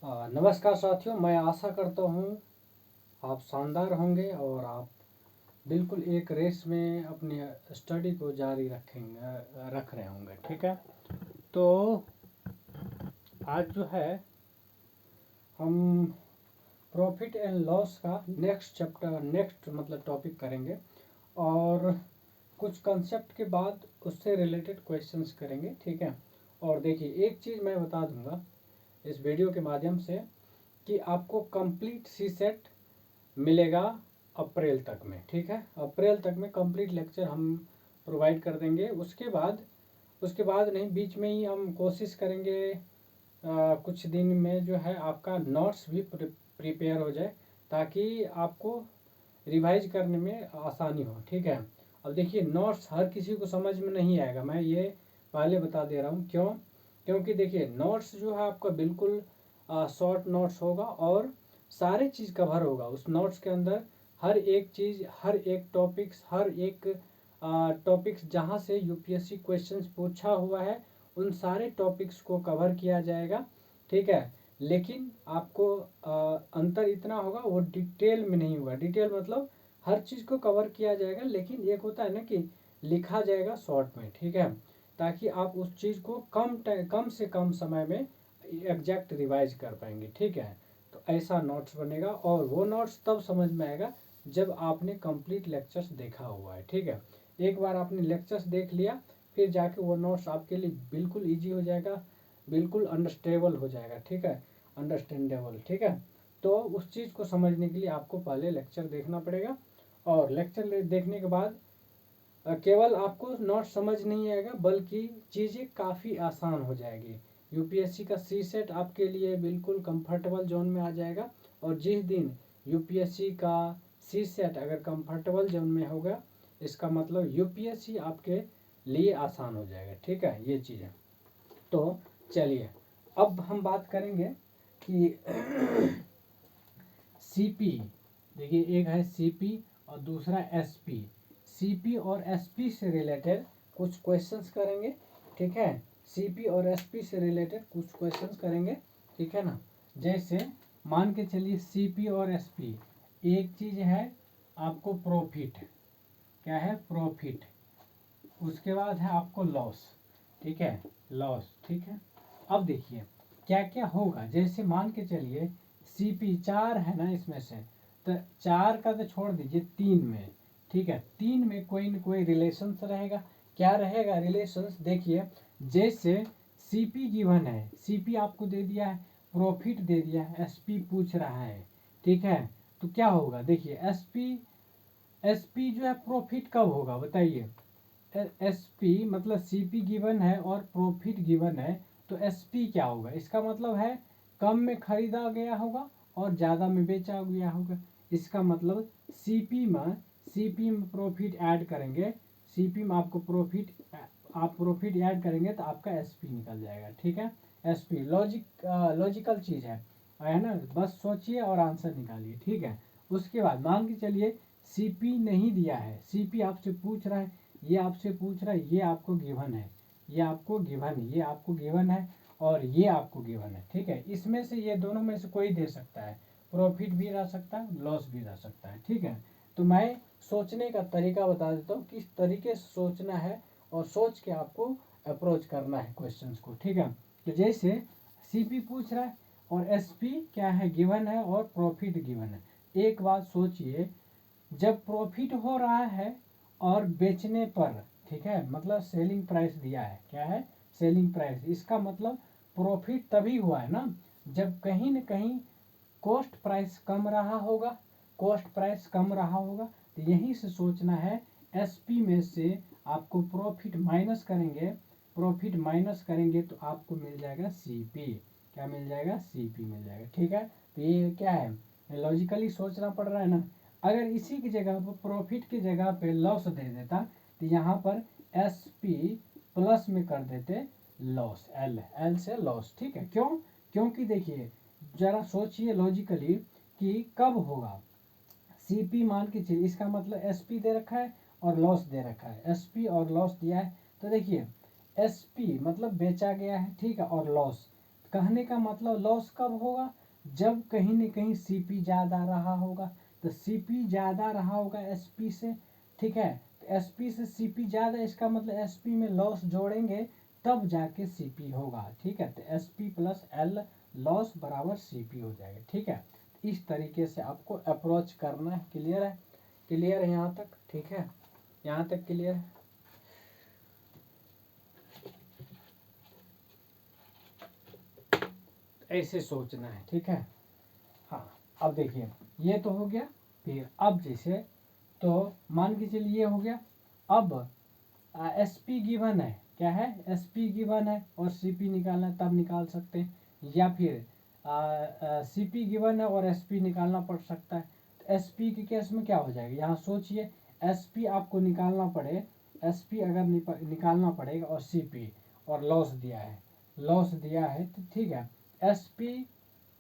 नमस्कार साथियों, मैं आशा करता हूँ आप शानदार होंगे और आप बिल्कुल एक रेस में अपनी स्टडी को जारी रख रहे होंगे। ठीक है, तो आज जो है हम प्रॉफिट एंड लॉस का नेक्स्ट मतलब टॉपिक करेंगे और कुछ कंसेप्ट के बाद उससे रिलेटेड क्वेश्चंस करेंगे। ठीक है, और देखिए एक चीज़ मैं बता दूंगा इस वीडियो के माध्यम से कि आपको कंप्लीट सी सेट मिलेगा अप्रैल तक में। ठीक है, अप्रैल तक में कंप्लीट लेक्चर हम प्रोवाइड कर देंगे। उसके बाद नहीं, बीच में ही हम कोशिश करेंगे कुछ दिन में जो है आपका नोट्स भी प्रिपेयर हो जाए ताकि आपको रिवाइज करने में आसानी हो। ठीक है, अब देखिए नोट्स हर किसी को समझ में नहीं आएगा, मैं ये पहले बता दे रहा हूँ। क्योंकि देखिए नोट्स जो है आपका बिल्कुल शॉर्ट नोट्स होगा और सारे चीज़ कवर होगा उस नोट्स के अंदर। हर एक चीज़, हर एक टॉपिक्स जहाँ से यूपीएससी क्वेश्चंस पूछा हुआ है उन सारे टॉपिक्स को कवर किया जाएगा। ठीक है, लेकिन आपको अंतर इतना होगा, वो डिटेल में नहीं होगा। डिटेल मतलब हर चीज़ को कवर किया जाएगा, लेकिन एक होता है ना कि लिखा जाएगा शॉर्ट में। ठीक है, ताकि आप उस चीज़ को कम से कम समय में एग्जैक्ट रिवाइज कर पाएंगे। ठीक है, तो ऐसा नोट्स बनेगा और वो नोट्स तब समझ में आएगा जब आपने कंप्लीट लेक्चर्स देखा हुआ है। ठीक है, एक बार आपने लेक्चर्स देख लिया फिर जाके वो नोट्स आपके लिए बिल्कुल ईजी हो जाएगा, बिल्कुल अंडरस्टेबल हो जाएगा। ठीक है, अंडरस्टैंडेबल। ठीक है, तो उस चीज़ को समझने के लिए आपको पहले लेक्चर देखना पड़ेगा और लेक्चर देखने के बाद केवल आपको नोट समझ नहीं आएगा बल्कि चीज़ें काफ़ी आसान हो जाएगी। यूपीएससी का सी सेट आपके लिए बिल्कुल कंफर्टेबल जोन में आ जाएगा और जिस दिन यूपीएससी का सी सेट अगर कंफर्टेबल जोन में होगा इसका मतलब यूपीएससी आपके लिए आसान हो जाएगा। ठीक है, ये चीज़ है। तो चलिए अब हम बात करेंगे कि सीपी। देखिए एक है सीपी और दूसरा एसपी। सीपी और एसपी से रिलेटेड कुछ क्वेश्चंस करेंगे। ठीक है, सीपी और एसपी से रिलेटेड कुछ क्वेश्चंस करेंगे। ठीक है ना, जैसे मान के चलिए सीपी और एसपी, एक चीज है आपको प्रॉफिट। क्या है? प्रॉफिट। उसके बाद है आपको लॉस। ठीक है, लॉस। ठीक है, अब देखिए क्या क्या होगा। जैसे मान के चलिए सीपी 4 है ना इसमें से, तो 4 का तो छोड़ दीजिए, 3 में। ठीक है, 3 में कोई न कोई रिलेशंस रहेगा। क्या रहेगा रिलेशंस? देखिए जैसे सीपी गिवन है, सीपी आपको दे दिया है, प्रॉफिट दे दिया है, एसपी पूछ रहा है। ठीक है, तो क्या होगा? देखिए एसपी एसपी जो है प्रॉफिट कब होगा बताइए। एसपी मतलब सीपी गिवन है और प्रॉफिट गिवन है, तो एसपी क्या होगा? इसका मतलब है कम में खरीदा गया होगा और ज़्यादा में बेचा गया होगा। इसका मतलब सीपी में प्रॉफिट ऐड करेंगे, सीपी में आपको आप प्रॉफिट ऐड करेंगे तो आपका एसपी निकल जाएगा। ठीक है, एसपी लॉजिकल चीज़ है ना, बस सोचिए और आंसर निकालिए। ठीक है, उसके बाद मान के चलिए सीपी नहीं दिया है, सीपी आपसे पूछ रहा है, ये आपसे पूछ रहा है, ये आपको गिवन है, ये आपको गिवन है और ये आपको गिवन है। ठीक है, इसमें से ये दोनों में से कोई दे सकता है, प्रॉफिट भी रह सकता है, लॉस भी रह सकता है। ठीक है, तो मैं सोचने का तरीका बता देता हूँ किस तरीके से सोचना है और सोच के आपको अप्रोच करना है क्वेश्चंस को। ठीक है, तो जैसे सीपी पूछ रहा है और एसपी क्या है? गिवन है और प्रॉफिट गिवन है। एक बात सोचिए, जब प्रॉफिट हो रहा है और बेचने पर, ठीक है, मतलब सेलिंग प्राइस दिया है, क्या है? Selling price. इसका मतलब प्रॉफिट तभी हुआ है ना जब कहीं न कहीं कॉस्ट प्राइस कम रहा होगा, तो यहीं से सोचना है। एसपी में से आपको प्रॉफिट माइनस करेंगे तो आपको मिल जाएगा सीपी। क्या मिल जाएगा? सीपी मिल जाएगा। ठीक है, तो ये क्या है? लॉजिकली सोचना पड़ रहा है ना। अगर इसी की जगह पर प्रॉफिट की जगह पे लॉस दे देता तो यहाँ पर एस पी प्लस में कर देते लॉस, एल से लॉस। ठीक है, क्योंकि देखिए जरा सोचिए लॉजिकली कि कब होगा। सीपी मान के चलिए, इसका मतलब एसपी दे रखा है और लॉस दे रखा है, एसपी और लॉस दिया है। तो देखिए एसपी मतलब बेचा गया है, ठीक है, और लॉस, कहने का मतलब लॉस कब होगा, जब कहीं न कहीं सीपी ज़्यादा रहा होगा। तो सीपी ज़्यादा रहा होगा एसपी से, ठीक है। तो एसपी से सीपी ज़्यादा, इसका मतलब एसपी में लॉस जोड़ेंगे तब जाके सीपी होगा, ठीक है। तो एसपी प्लस एल लॉस बराबर सीपी हो जाएगा, ठीक है। इस तरीके से आपको अप्रोच करना है। क्लियर है? क्लियर है यहाँ तक? ठीक है, यहाँ तक क्लियर है? ऐसे सोचना है, ठीक है। हाँ, अब देखिए ये तो हो गया। फिर अब जैसे तो मान के चलिए ये हो गया। अब एस पी गिवन है, क्या है, एस पी गिवन है और सी पी निकालना है तब निकाल सकते हैं, या फिर सी पी गिवन है और एस पी निकालना पड़ सकता है। तो एस पी के केस में क्या हो जाएगा, यहाँ सोचिए एस पी आपको निकालना पड़े, एस पी अगर निकालना पड़ेगा और सी पी और लॉस दिया है, लॉस दिया है तो ठीक है, एस पी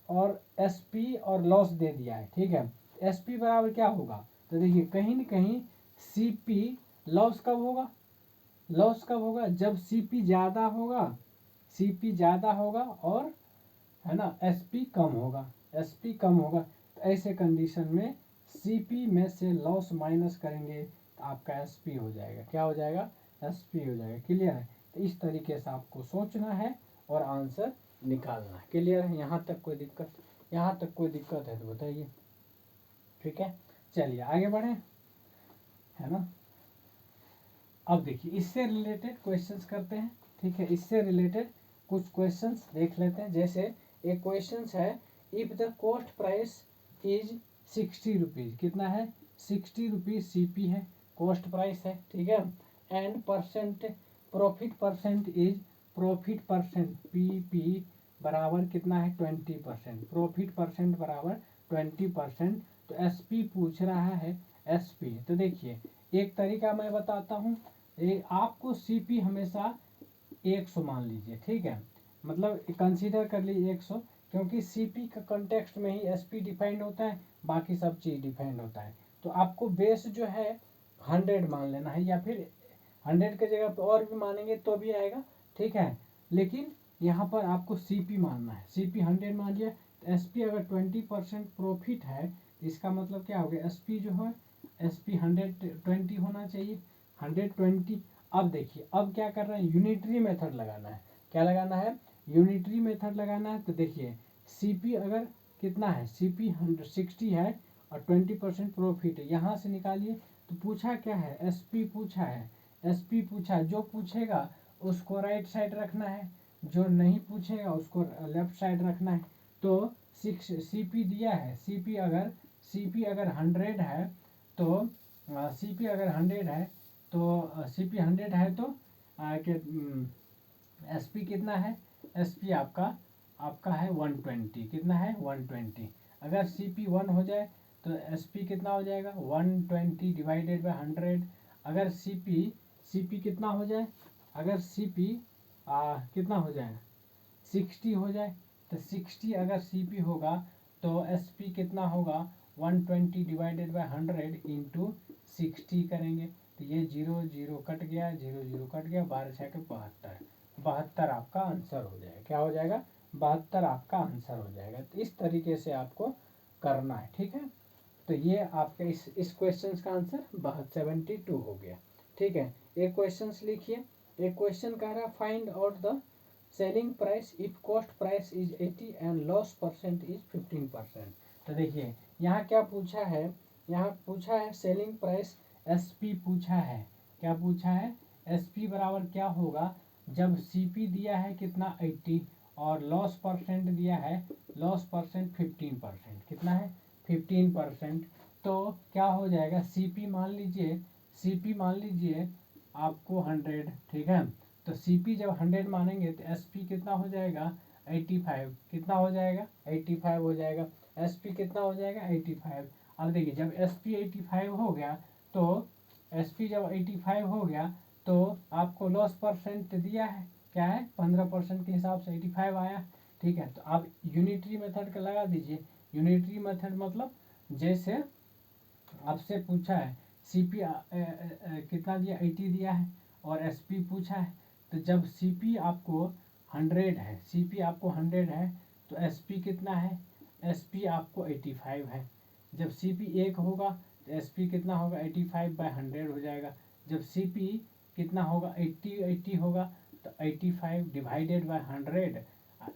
और एस पी और लॉस दे दिया है, ठीक है। एस पी बराबर क्या होगा, तो देखिए कहीं न कहीं सी पी लॉस कब होगा, लॉस कब होगा, जब सीपी ज़्यादा होगा, सीपी ज़्यादा होगा और है ना एसपी कम होगा, एसपी कम होगा। तो ऐसे कंडीशन में सीपी में से लॉस माइनस करेंगे तो आपका एसपी हो जाएगा, क्या हो जाएगा, एसपी हो जाएगा। क्लियर है? तो इस तरीके से आपको सोचना है और आंसर निकालना है। क्लियर है? यहाँ तक कोई दिक्कत, यहाँ तक कोई दिक्कत है तो बताइए। ठीक है, चलिए आगे बढ़े, है ना। अब देखिए इससे रिलेटेड क्वेश्चंस करते हैं, ठीक है। इससे रिलेटेड कुछ क्वेश्चंस देख लेते हैं। जैसे एक क्वेश्चंस है, if the cost price is 60 rupees, कितना है, 60 रुपीज़ सी पी है, कॉस्ट प्राइस है, ठीक है। And percent profit percent is, profit percent P P बराबर कितना है, 20%, प्रॉफिट परसेंट बराबर 20%। तो एस पी पूछ रहा है, एस पी। तो देखिए एक तरीका मैं बताता हूँ, आपको सी पी हमेशा 100 मान लीजिए, ठीक है। मतलब कंसीडर कर लीजिए 100, क्योंकि सी पी का कंटेक्स्ट में ही एस पी डिफाइंड होता है, बाकी सब चीज़ डिफाइंड होता है। तो आपको बेस जो है 100 मान लेना है, या फिर 100 की जगह पर और भी मानेंगे तो भी आएगा, ठीक है। लेकिन यहाँ पर आपको सी पी मानना है, सी पी 100 मान लिया। तो एस पी अगर 20% प्रॉफिट है, इसका मतलब क्या हो गया, एस पी जो है एस पी 120 होना चाहिए, 120। अब देखिए अब क्या कर रहे हैं, यूनिटरी मेथड लगाना है। क्या लगाना है, यूनिटरी मेथड लगाना है। तो देखिए सी पी अगर कितना है, सी पी 60 है और 20% प्रॉफिट है, यहाँ से निकालिए। तो पूछा क्या है, एस पी पूछा है, एस पी पूछा है। जो पूछेगा उसको राइट साइड रखना है, जो नहीं पूछेगा उसको लेफ्ट साइड रखना है। तो सी पी दिया है, सी पी अगर 100 है तो सी पी अगर 100 है तो सी पी 100 है तो एस पी कितना है, एस पी आपका आपका है 120, कितना है 120। अगर सी पी 1 हो जाए तो एस पी कितना हो जाएगा, 120 डिवाइडेड बाई 100। अगर सी पी कितना हो जाए, अगर सी पी कितना हो जाए, 60 हो जाए। तो 60 अगर सी पी होगा तो एस पी कितना होगा, 120 डिवाइडेड बाई 100 इंटू 60 करेंगे। तो ये 0 0 कट गया, 0 0 कट गया, 12 6 के 72, 72 आपका आंसर हो जाएगा। क्या हो जाएगा, 72 आपका आंसर हो जाएगा। तो इस तरीके से आपको करना है, ठीक है। तो ये आपका इस क्वेश्चन का आंसर 72 हो गया, ठीक है। एक क्वेश्चन लिखिए, एक क्वेश्चन कह रहा है find out the selling price if cost price is 80 and loss percent is 15%। तो देखिए यहाँ क्या पूछा है, यहाँ पूछा है सेलिंग प्राइस, एस पी पूछा है, क्या पूछा है, एस पी बराबर क्या होगा, जब सी पी दिया है कितना 80 और लॉस परसेंट दिया है, लॉस परसेंट 15%, कितना है 15%। तो क्या हो जाएगा, सी पी मान लीजिए, सी पी मान लीजिए आपको 100, ठीक है। तो सी पी जब 100 मानेंगे तो एस पी कितना हो जाएगा 85, कितना हो जाएगा 85 हो जाएगा, एस पी कितना हो जाएगा 85। अब देखिए जब एस पी 85 हो गया तो एस पी जब 85 हो गया तो आपको लॉस परसेंट दिया है, क्या है 15% के हिसाब से 85 आया, ठीक है। तो आप यूनिटरी मेथड का लगा दीजिए। यूनिटरी मेथड मतलब जैसे आपसे पूछा है सी पी कितना दिया 80 दिया है और एस पी पूछा है। तो जब सी पी आपको 100 है, CP आपको 100 है, तो SP कितना है, SP आपको 85 है। जब CP 1 होगा तो SP कितना होगा, 85/100 हो जाएगा। जब CP कितना होगा, 80 होगा, तो 85 डिवाइडेड बाय 100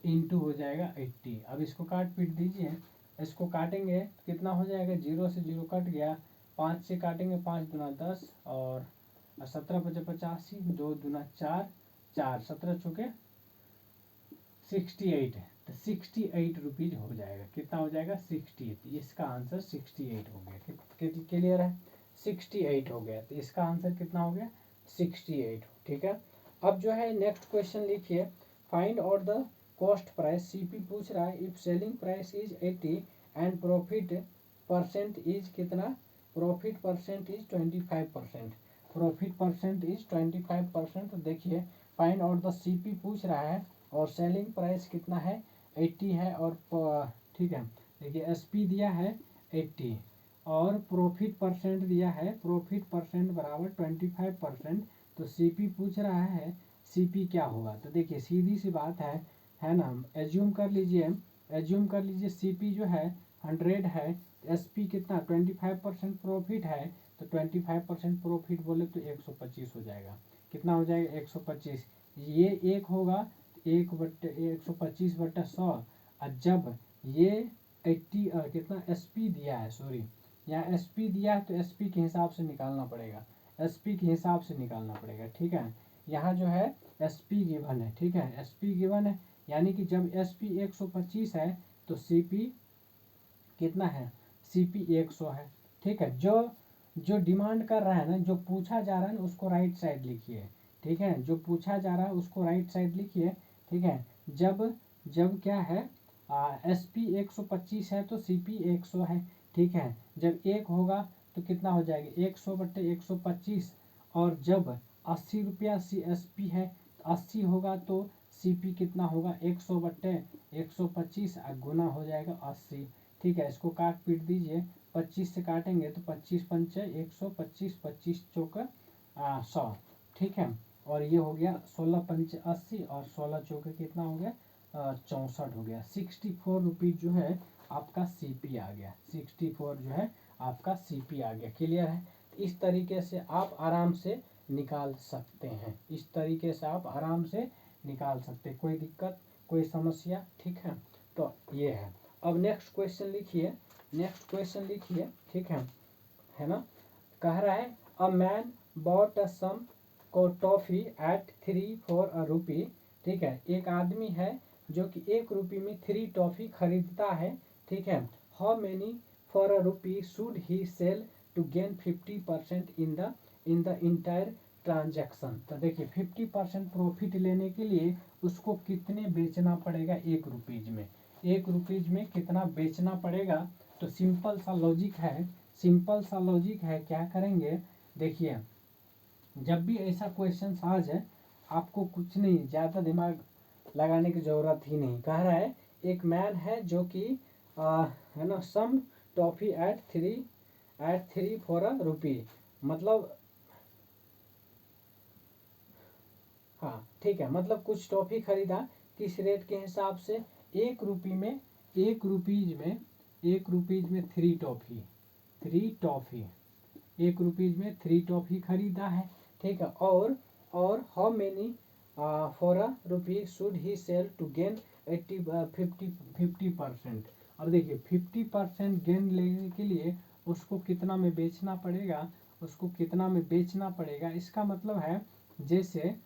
इंटू हो जाएगा 80। अब इसको काट पीट दीजिए, इसको काटेंगे तो कितना हो जाएगा, 0 से 0 कट गया, 5 से काटेंगे, 5 दूना 10 और 17 × 5 = 85, 2 दूना 4, 4 17 चौके 68 है, तो 68 रुपीज हो जाएगा। कितना हो जाएगा, 68। इसका आंसर 68 हो गया। क्लियर है, 68 हो गया, तो इसका आंसर कितना हो गया, 68। ठीक है, अब जो है नेक्स्ट क्वेश्चन लिखिए, find out the cost price. CP पूछ रहा है if selling price is 80 and profit percent is कितना, profit percent is 25%, profit percent is 25%। तो देखिए फाइंड आउट द CP पूछ रहा है और सेलिंग प्राइस कितना है, 80 है, और ठीक है, देखिए SP दिया है 80 और प्रॉफिट परसेंट दिया है, प्रॉफिट परसेंट बराबर 25%। तो CP पूछ रहा है CP क्या होगा। तो देखिए सीधी सी बात है ना, एज्यूम कर लीजिए, एज्यूम कर लीजिए CP जो है 100 है, SP कितना 25% प्रॉफिट है, तो 25% प्रॉफिट बोले तो 125 हो जाएगा। कितना हो जाएगा, 125। ये 1 होगा, 1/125/100। और जब ये 80 कितना SP दिया है, सॉरी यहाँ SP दिया है, तो SP के हिसाब से निकालना पड़ेगा, SP के हिसाब से निकालना पड़ेगा। ठीक है, यहाँ जो है SP गिवन है, ठीक है, SP गिवन है, यानी कि जब SP 125 है तो CP कितना है, CP 100 है। ठीक है, जो डिमांड कर रहा है ना, जो पूछा जा रहा है ना, उसको राइट साइड लिखिए। ठीक है, जो पूछा जा रहा है उसको राइट साइड लिखिए। ठीक है, जब क्या है, SP 125 है तो CP 100 है। ठीक है, जब 1 होगा तो कितना हो जाएगा, 100/125, और जब 80 रुपया SP है तो 80 होगा तो CP कितना होगा, 100/125 गुना हो जाएगा 80। ठीक है, इसको काट पीट दीजिए, 25 से काटेंगे तो 25 पंचे 125, 25 चौका 100। ठीक है, और ये हो गया 16 पंचे 80 और 16 चौके कितना हो गया, 64 हो गया। 64 रुपीज जो है आपका CP आ गया, 64 जो है आपका CP आ गया। क्लियर है, इस तरीके से आप आराम से निकाल सकते हैं, इस तरीके से आप आराम से निकाल सकते हैं, कोई दिक्कत कोई समस्या। ठीक है, तो ये है। अब नेक्स्ट क्वेश्चन लिखिए, नेक्स्ट क्वेश्चन लिखिए। ठीक है ना, कह रहा है अ मैन बॉट अ सम को toffee eight 3 for a rupee। ठीक है, एक आदमी है जो कि 1 रुपये में 3 टॉफी खरीदता है। ठीक है, how many for a rupee should he sell to gain 50% in the entire transaction. तो देखिए 50% प्रॉफिट लेने के लिए उसको कितने बेचना पड़ेगा, 1 रुपीज में, 1 रुपीज में कितना बेचना पड़ेगा। तो सिंपल सा लॉजिक है, सिंपल सा लॉजिक है, क्या करेंगे, देखिए जब भी ऐसा क्वेश्चन आ जाए आपको कुछ नहीं ज़्यादा दिमाग लगाने की ज़रूरत ही नहीं। कह रहा है एक मैन है जो कि है ना, some toffee at three for a rupee, मतलब हाँ ठीक है, मतलब कुछ टॉफी खरीदा, किस रेट के हिसाब से, 1 रुपये में, 1 रुपीज में, 1 रुपीज में 3 टॉफी, 3 टॉफी, 1 रुपीज में 3 टॉफी खरीदा है। ठीक है, और how many for a rupee should he sell to gain 50%। अब देखिए 50% गेन लेने के लिए उसको कितना में बेचना पड़ेगा, उसको कितना में बेचना पड़ेगा, इसका मतलब है जैसे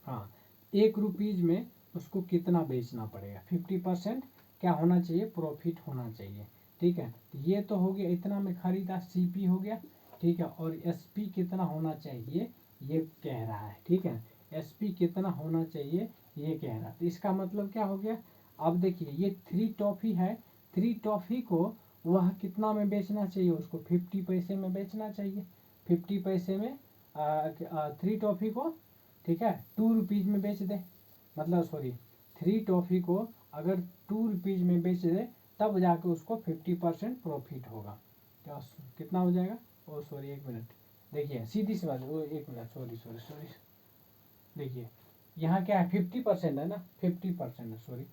हाँ 1 रुपीज में उसको कितना बेचना पड़ेगा, 50% क्या होना चाहिए, प्रॉफिट होना चाहिए। ठीक है, तो ये तो हो गया, इतना में खरीदा, CP हो गया। ठीक है, और SP कितना होना चाहिए ये कह रहा है। ठीक है, SP कितना होना चाहिए ये कह रहा है, तो इसका मतलब क्या हो गया। अब देखिए ये 3 टॉफी है, 3 टॉफी को वह कितना में बेचना चाहिए, उसको 50 पैसे में बेचना चाहिए, 50 पैसे में 3 टॉफी को, ठीक है, 2 रुपीज में बेच दे, मतलब सॉरी 3 टॉफी को अगर 2 रुपीज में बेच दे तब जाके उसको 50% प्रॉफिट होगा। क्या कितना हो जाएगा, ओ सॉरी 1 मिनट, देखिए सीधी सी बात है, वो 1 मिनट, सॉरी सॉरी सॉरी, देखिए यहाँ क्या है 50% है ना, 50% है, सॉरी,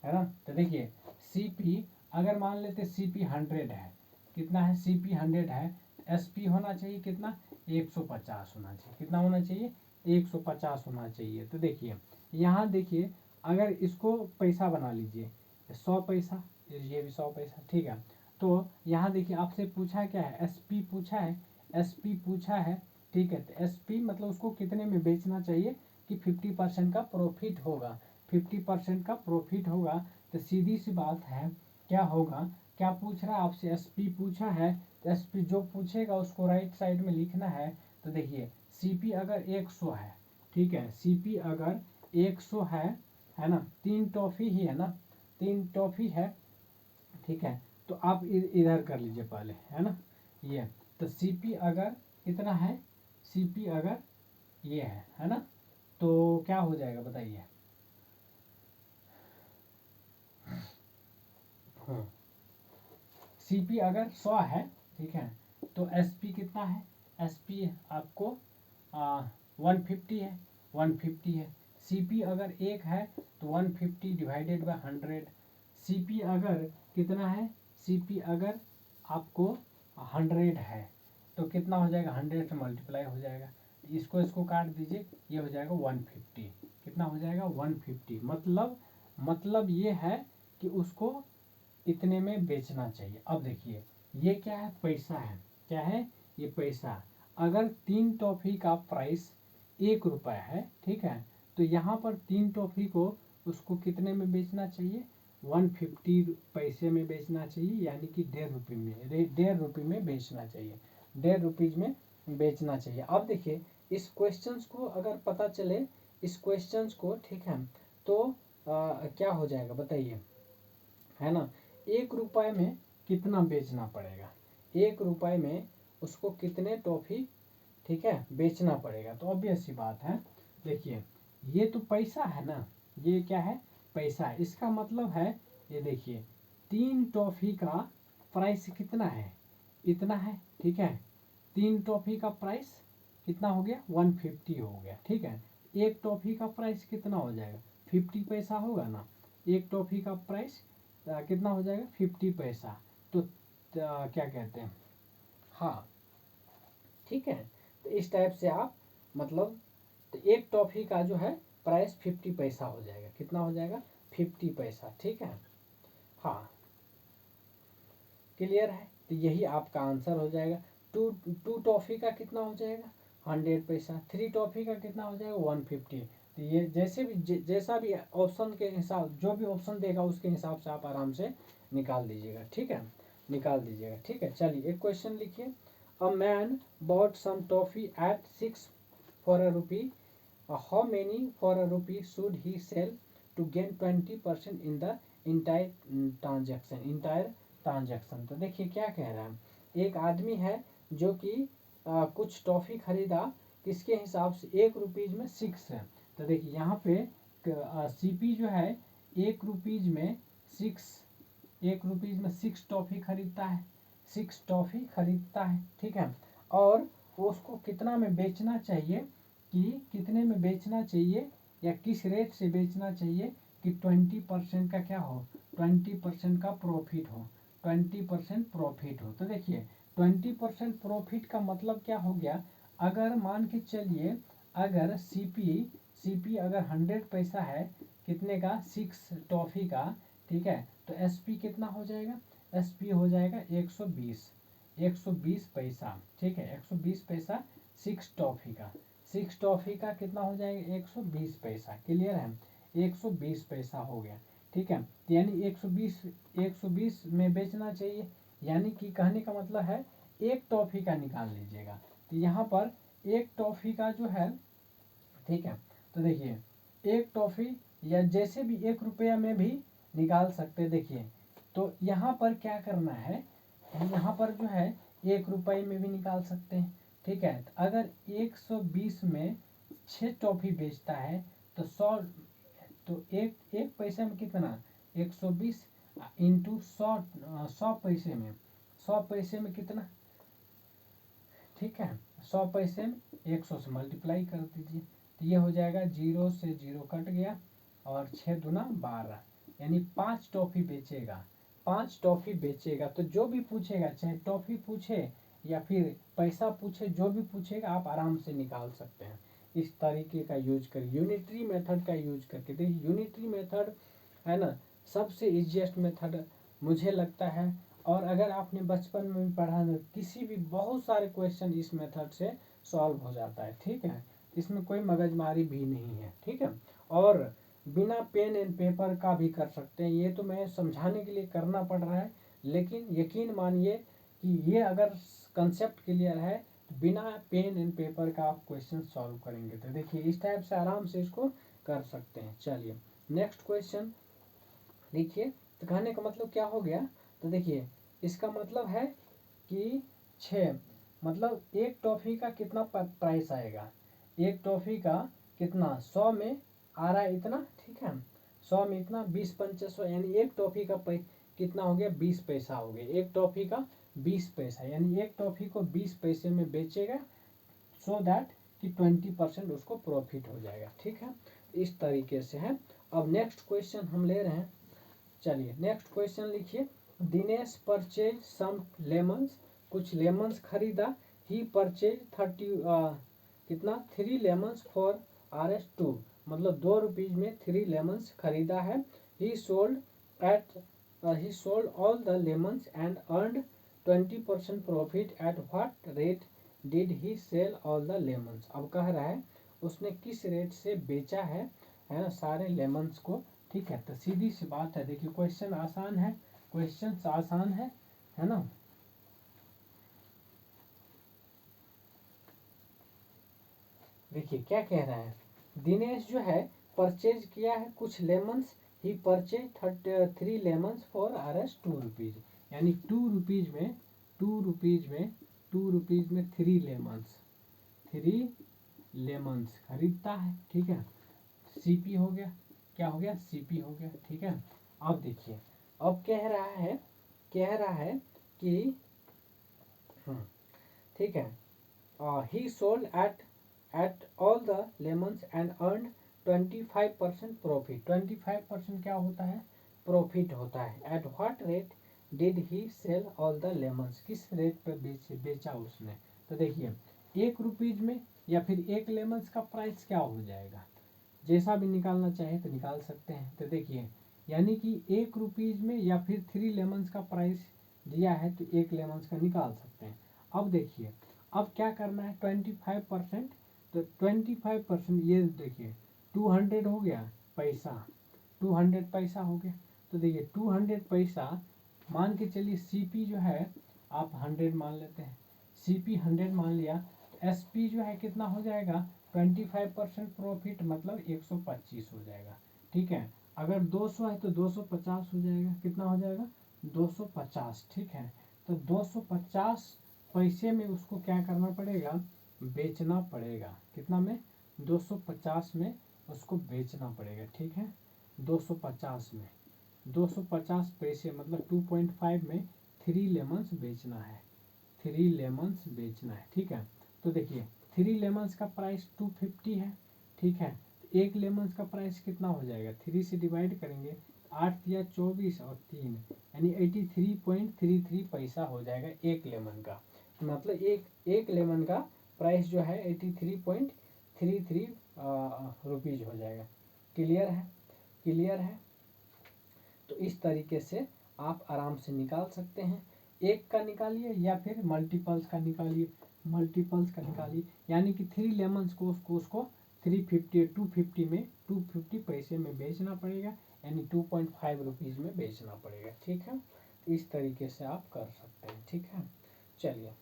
है ना। तो देखिए CP अगर मान लेते CP 100 है, कितना है CP 100 है, SP होना चाहिए कितना 150 होना चाहिए, कितना होना चाहिए 150 होना चाहिए। तो देखिए यहाँ देखिए अगर इसको पैसा बना लीजिए 100 पैसा, ये भी 100 पैसा, ठीक है। तो यहाँ देखिए आपसे पूछा क्या है SP पूछा है, SP पूछा है, ठीक है। तो SP मतलब उसको कितने में बेचना चाहिए कि 50% का प्रॉफिट होगा, 50% का प्रॉफिट होगा। तो सीधी सी बात है क्या होगा, क्या पूछ रहा है आपसे SP पूछा है, तो SP जो पूछेगा उसको राइट साइड में लिखना है। तो देखिए CP अगर 100 है, ठीक है, CP अगर 100 है ना, 3 टॉफी ही है ना, 3 टॉफी है, ठीक है। तो आप इधर कर लीजिए पहले, है ना, ये। तो CP अगर कितना है, CP अगर ये है ना, तो क्या हो जाएगा बताइए। हाँ, CP अगर 100 है, ठीक है, तो SP कितना है, SP आपको 150 है, 150 है। CP अगर 1 है तो 150 डिवाइडेड बाय 100। CP अगर कितना है, CP अगर आपको 100 है तो कितना हो जाएगा, 100 से मल्टीप्लाई हो जाएगा। इसको काट दीजिए, ये हो जाएगा 150, कितना हो जाएगा 150। मतलब ये है कि उसको इतने में बेचना चाहिए। अब देखिए ये क्या है, पैसा है, क्या है ये पैसा। अगर 3 टॉफी का प्राइस 1 रुपये है, ठीक है, तो यहाँ पर 3 टॉफी को उसको कितने में बेचना चाहिए, 150 पैसे में बेचना चाहिए, यानी कि 1.5 रुपये में, 1.5 रुपये में बेचना चाहिए, 1.5 रुपीज में बेचना चाहिए। अब देखिए इस क्वेश्चंस को अगर पता चले, इस क्वेश्चंस को, ठीक है, तो क्या हो जाएगा बताइए, है ना। 1 रुपये में कितना बेचना पड़ेगा, 1 रुपये में उसको कितने टॉफी, ठीक है, बेचना पड़ेगा। तो ऑब्वियस सी बात है, देखिए ये तो पैसा है ना, ये क्या है पैसा है। इसका मतलब है ये देखिए 3 टॉफी का प्राइस कितना है, इतना है, ठीक है। 3 टॉफी का प्राइस कितना हो गया 150 हो गया, ठीक है। एक टॉफी का प्राइस कितना हो जाएगा 50 पैसा होगा ना, एक टॉफी का प्राइस कितना हो जाएगा 50 पैसा। तो क्या कहते हैं, हाँ, ठीक है। तो इस टाइप से आप मतलब, तो एक टॉफी का जो है प्राइस 50 पैसा हो जाएगा, कितना हो जाएगा 50 पैसा, ठीक है। हाँ, क्लियर है। तो यही आपका आंसर हो जाएगा। टू टू टॉफी का कितना हो जाएगा 100 पैसा, 3 टॉफी का कितना हो जाएगा 150। तो ये जैसे भी जैसा भी ऑप्शन के हिसाब, जो भी ऑप्शन देगा उसके हिसाब से आप आराम से निकाल दीजिएगा, ठीक है, निकाल दीजिएगा, ठीक है। चलिए एक क्वेश्चन लिखिए। A man bought some toffee at 6 for a rupee, how many for a rupee should he sell to gain 20% in the entire transaction. तो देखिए क्या कह रहा है, एक आदमी है जो कि कुछ टॉफ़ी खरीदा, किसके हिसाब से 1 रुपीज में 6 है। तो देखिए यहाँ पे CP जो है 1 रुपीज में 6, 1 रुपीज में 6 टॉफ़ी खरीदता है, 6 टॉफ़ी खरीदता है, ठीक है। और उसको कितना में बेचना चाहिए, कि कितने में बेचना चाहिए या किस रेट से बेचना चाहिए कि 20% का क्या हो, 20% का प्रॉफिट हो, 20% प्रॉफिट हो। तो देखिए 20% प्रॉफिट का मतलब क्या हो गया, अगर मान के चलिए अगर CP अगर 100 पैसा है, कितने का 6 टॉफी का, ठीक है, तो SP कितना हो जाएगा, SP हो जाएगा 120, 120 पैसा, ठीक है, 120 पैसा 6 टॉफी का, 6 टॉफी का कितना हो जाएगा 120 पैसा, क्लियर है, 120 पैसा हो गया, ठीक है। यानी 120 में बेचना चाहिए, यानी कि कहने का मतलब है एक टॉफी का निकाल लीजिएगा। तो यहाँ पर एक टॉफी का जो है, ठीक है, तो देखिए एक टॉफी या जैसे भी 1 रुपया में भी निकाल सकते। देखिए तो यहाँ पर क्या करना है, यहाँ पर जो है 1 रुपये में भी निकाल सकते हैं, ठीक है। तो अगर 120 में 6 टॉफी बेचता है तो 100, तो एक एक पैसे में कितना 120 इंटू 100, 100 पैसे में, 100 पैसे में कितना, ठीक है, 100 पैसे में 100 से मल्टीप्लाई कर दीजिए, तो ये हो जाएगा 0 से 0 कट गया और 6 दूना 12, यानी 5 टॉफी बेचेगा। 5 टॉफी बेचेगा तो जो भी पूछेगा, चाहे टॉफी पूछे या फिर पैसा पूछे, जो भी पूछेगा आप आराम से निकाल सकते हैं। इस तरीके का यूज कर, यूनिटरी मेथड का यूज करके। देखिए यूनिटरी मेथड है ना सबसे इजीएस्ट मेथड मुझे लगता है। और अगर आपने बचपन में पढ़ा ना, किसी भी बहुत सारे क्वेश्चन इस मेथड से सॉल्व हो जाता है। ठीक है, इसमें कोई मगजमारी भी नहीं है। ठीक है, और बिना पेन एंड पेपर का भी कर सकते हैं। ये तो मैं समझाने के लिए करना पड़ रहा है, लेकिन यकीन मानिए कि ये अगर कंसेप्ट क्लियर है तो बिना पेन एंड पेपर का आप क्वेश्चन सॉल्व करेंगे। तो देखिए इस टाइप से आराम से इसको कर सकते हैं। चलिए नेक्स्ट क्वेश्चन देखिए। तो कहने का मतलब क्या हो गया, तो देखिए इसका मतलब है कि 6 मतलब एक टॉफी का कितना प्राइस आएगा। एक टॉफी का कितना 100 में आ रहा है इतना। ठीक है, 100 में इतना 20 पंचे 100, यानी एक टॉफी का कितना हो गया 20 पैसा हो गया। एक टॉफी का 20 पैसा, यानी एक टॉफी को 20 पैसे में बेचेगा, सो दैट कि 20% उसको प्रॉफिट हो जाएगा। ठीक है, इस तरीके से है। अब नेक्स्ट क्वेश्चन हम ले रहे हैं। चलिए नेक्स्ट क्वेश्चन लिखिए। दिनेश परचेज सम लेमन्स, कुछ लेमन्स खरीदा। ही परचेज 30 कितना 3 लेमन्स फॉर Rs2, मतलब 2 रुपीज में 3 लेमन्स खरीदा है। He sold all the lemons and earned 20% profit. At what rate did he sell all the lemons. अब कह रहा है उसने किस रेट से बेचा है ना सारे लेमन्स को। ठीक है, तो सीधी सी बात है। देखिए क्वेश्चन आसान है, क्वेश्चन आसान है ना। देखिए क्या कह रहा है, दिनेश जो है परचेज किया है कुछ lemons. He purchase 3 lemons for Rs2 rupees, यानी 2 रुपीज में 3 लेमन्स, 3 लेमन्स खरीदता है। ठीक है, सीपी हो गया, क्या हो गया सीपी हो गया। ठीक है, अब देखिए अब कह रहा है कि ठीक है, he sold at all the lemons and earned 25% profit। 25% क्या होता है प्रॉफिट होता है। at what rate did he sell all the lemons, किस रेट पर बेचा उसने। तो देखिए 1 रुपीज में या फिर 1 लेमन्स का प्राइस क्या हो जाएगा, जैसा भी निकालना चाहे तो निकाल सकते हैं। तो देखिए यानी कि 1 रुपीज में या फिर 3 लेमन्स का प्राइस दिया है तो 1 लेमन्स का निकाल सकते हैं। अब देखिए अब क्या करना है 25%, तो 25% ये देखिए 200 हो गया पैसा, 200 पैसा हो गया। तो देखिए 200 पैसा मान के चलिए, सीपी जो है आप 100 मान लेते हैं, सीपी 100 मान लिया, तो एसपी जो है कितना हो जाएगा 25% प्रॉफिट मतलब 125 हो जाएगा। ठीक है, अगर 200 है तो 250 हो जाएगा, कितना हो जाएगा 250। ठीक है, तो 250 पैसे में उसको क्या करना पड़ेगा बेचना पड़ेगा, कितना में 250 में उसको बेचना पड़ेगा। ठीक है, 250 में 250 पैसे मतलब 2.5 में 3 लेमन्स बेचना है, 3 लेमन्स बेचना है। ठीक है, तो देखिए 3 लेमन्स का प्राइस 250 है। ठीक है, एक लेमन्स का प्राइस कितना हो जाएगा, 3 से डिवाइड करेंगे, 8 या 24 और 3 यानी 83.33 पैसा हो जाएगा एक लेमन का। मतलब एक लेमन का प्राइस जो है 83.33 रुपीज हो जाएगा। क्लियर है, क्लियर है। तो इस तरीके से आप आराम से निकाल सकते हैं। एक का निकालिए या फिर मल्टीपल्स का निकालिए, मल्टीपल्स का निकालिए, यानी कि 3 लेमन्स को उसको 350 250 में 250 पैसे में बेचना पड़ेगा, यानी 2.5 रुपीज़ में बेचना पड़ेगा। ठीक है, तो इस तरीके से आप कर सकते हैं। ठीक है, चलिए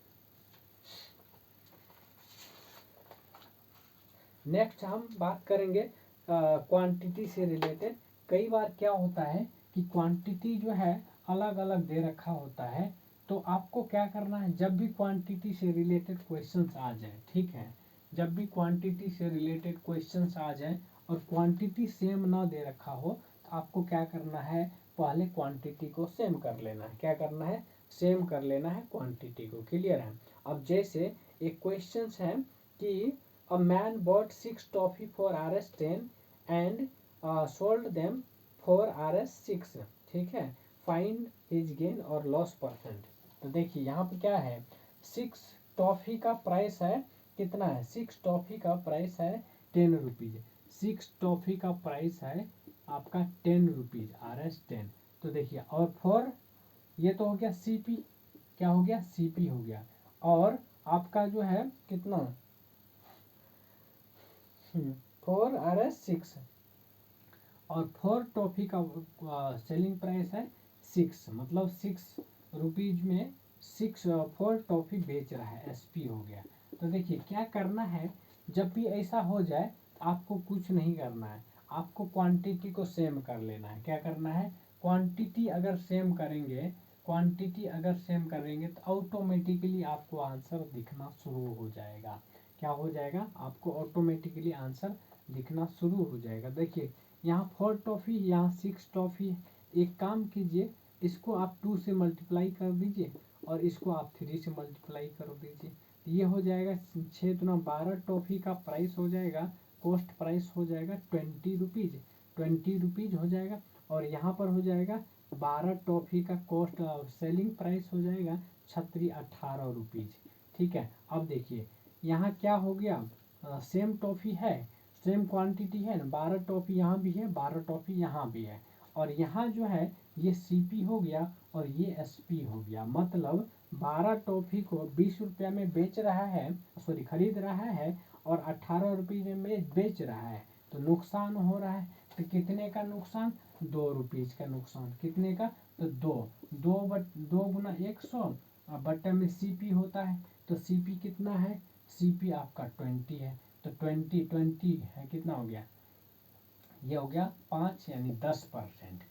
नेक्स्ट हम बात करेंगे क्वांटिटी से रिलेटेड। कई बार क्या होता है कि क्वांटिटी जो है अलग अलग दे रखा होता है, तो आपको क्या करना है जब भी क्वांटिटी से रिलेटेड क्वेश्चंस आ जाए, ठीक है, जब भी क्वांटिटी से रिलेटेड क्वेश्चंस आ जाए और क्वांटिटी सेम ना दे रखा हो, तो आपको क्या करना है पहले क्वांटिटी को सेम कर लेना है। क्या करना है सेम कर लेना है क्वांटिटी को। क्लियर है। अब जैसे एक क्वेश्चन है कि अ man bot 6 toffee for RS10 and sold them for RS6, ठीक है, फाइंड हिज गेन और लॉस परसेंट। तो देखिए यहाँ पे क्या है, 6 टॉफी का प्राइस है कितना है, 6 टॉफी का प्राइस है 10 रुपीज, 6 टॉफी का प्राइस है आपका 10 रुपीज, RS10। तो देखिए और फॉर, ये तो हो गया CP, क्या हो गया, CP हो गया। और आपका जो है कितना, फॉर RS6, और 4 टॉफी का सेलिंग प्राइस है 6, मतलब 6 रुपीज में 4 टॉफी बेच रहा है, SP हो गया। तो देखिए क्या करना है, जब भी ऐसा हो जाए आपको कुछ नहीं करना है, आपको क्वांटिटी को सेम कर लेना है। क्या करना है, क्वांटिटी अगर सेम करेंगे, क्वांटिटी अगर सेम करेंगे तो ऑटोमेटिकली आपको आंसर दिखना शुरू हो जाएगा। क्या हो जाएगा, आपको ऑटोमेटिकली आंसर दिखना शुरू हो जाएगा। देखिए यहाँ 4 टॉफी, यहाँ 6 टॉफी है। एक काम कीजिए, इसको आप 2 से मल्टीप्लाई कर दीजिए और इसको आप 3 से मल्टीप्लाई कर दीजिए, तो ये हो जाएगा 6 दूना 12 टॉफी का प्राइस हो जाएगा, कॉस्ट प्राइस हो जाएगा 20 रुपीज, 20 रुपीज हो जाएगा। और यहाँ पर हो जाएगा 12 टॉफी का कॉस्ट सेलिंग प्राइस हो जाएगा 18 रुपीज, ठीक है। अब देखिए यहाँ क्या हो गया, सेम टॉफी है, सेम क्वांटिटी है ना, 12 टॉफी यहाँ भी है, 12 टॉफी यहाँ भी है, और यहाँ जो है ये CP हो गया और ये SP हो गया। मतलब 12 टॉफी को 20 रुपया में बेच रहा है, सॉरी खरीद रहा है, और 18 रुपये में बेच रहा है, तो नुकसान हो रहा है। तो कितने का नुकसान, 2 रुपीज का नुकसान, कितने का, तो 2 गुना 100 बट्टे में CP होता है, तो CP कितना है, CP आपका 20 है, तो 20 है, कितना हो गया, ये हो गया 5 यानी 10%,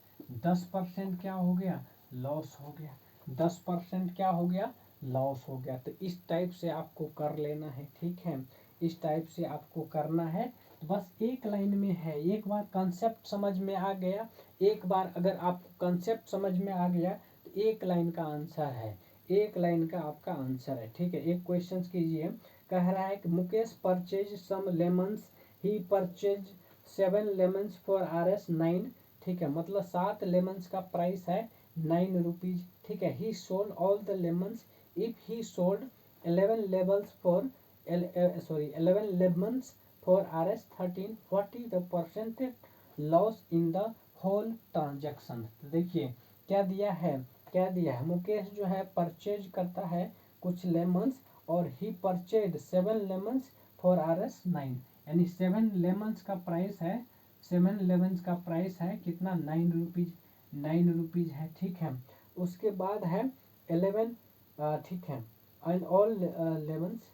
10% क्या हो गया, लॉस हो गया, 10% क्या हो गया, लॉस हो गया। तो इस टाइप से आपको कर लेना है, ठीक है, इस टाइप से आपको करना है। तो बस एक लाइन में है, एक बार कंसेप्ट समझ में आ गया, एक बार अगर आपको कंसेप्ट समझ में आ गया तो एक लाइन का आंसर है, एक लाइन का आपका आंसर है, ठीक है। एक क्वेश्चन कीजिए, कह रहा है कि Mukesh purchase some lemons, he purchase 7 lemons for RS9, ठीक है, मतलब 7 लेमन्स का प्राइस है 9 रुपीज, ठीक है। He sold all the lemons, if he sold 11 labels for 11 lemons for RS13, what is the percentage loss in the whole transaction. तो देखिए क्या दिया है, क्या दिया है, मुकेश जो है परचेज करता है कुछ लेमन्स, और ही परचेज 7 लेमन्स फॉर RS9, यानी 7 लेमन्स का प्राइस है, 7 लेमन्स का प्राइस है कितना, 9 रुपीज, 9 रुपीज है, ठीक है। उसके बाद है 11, ठीक है, एंड ऑल लेमन्स,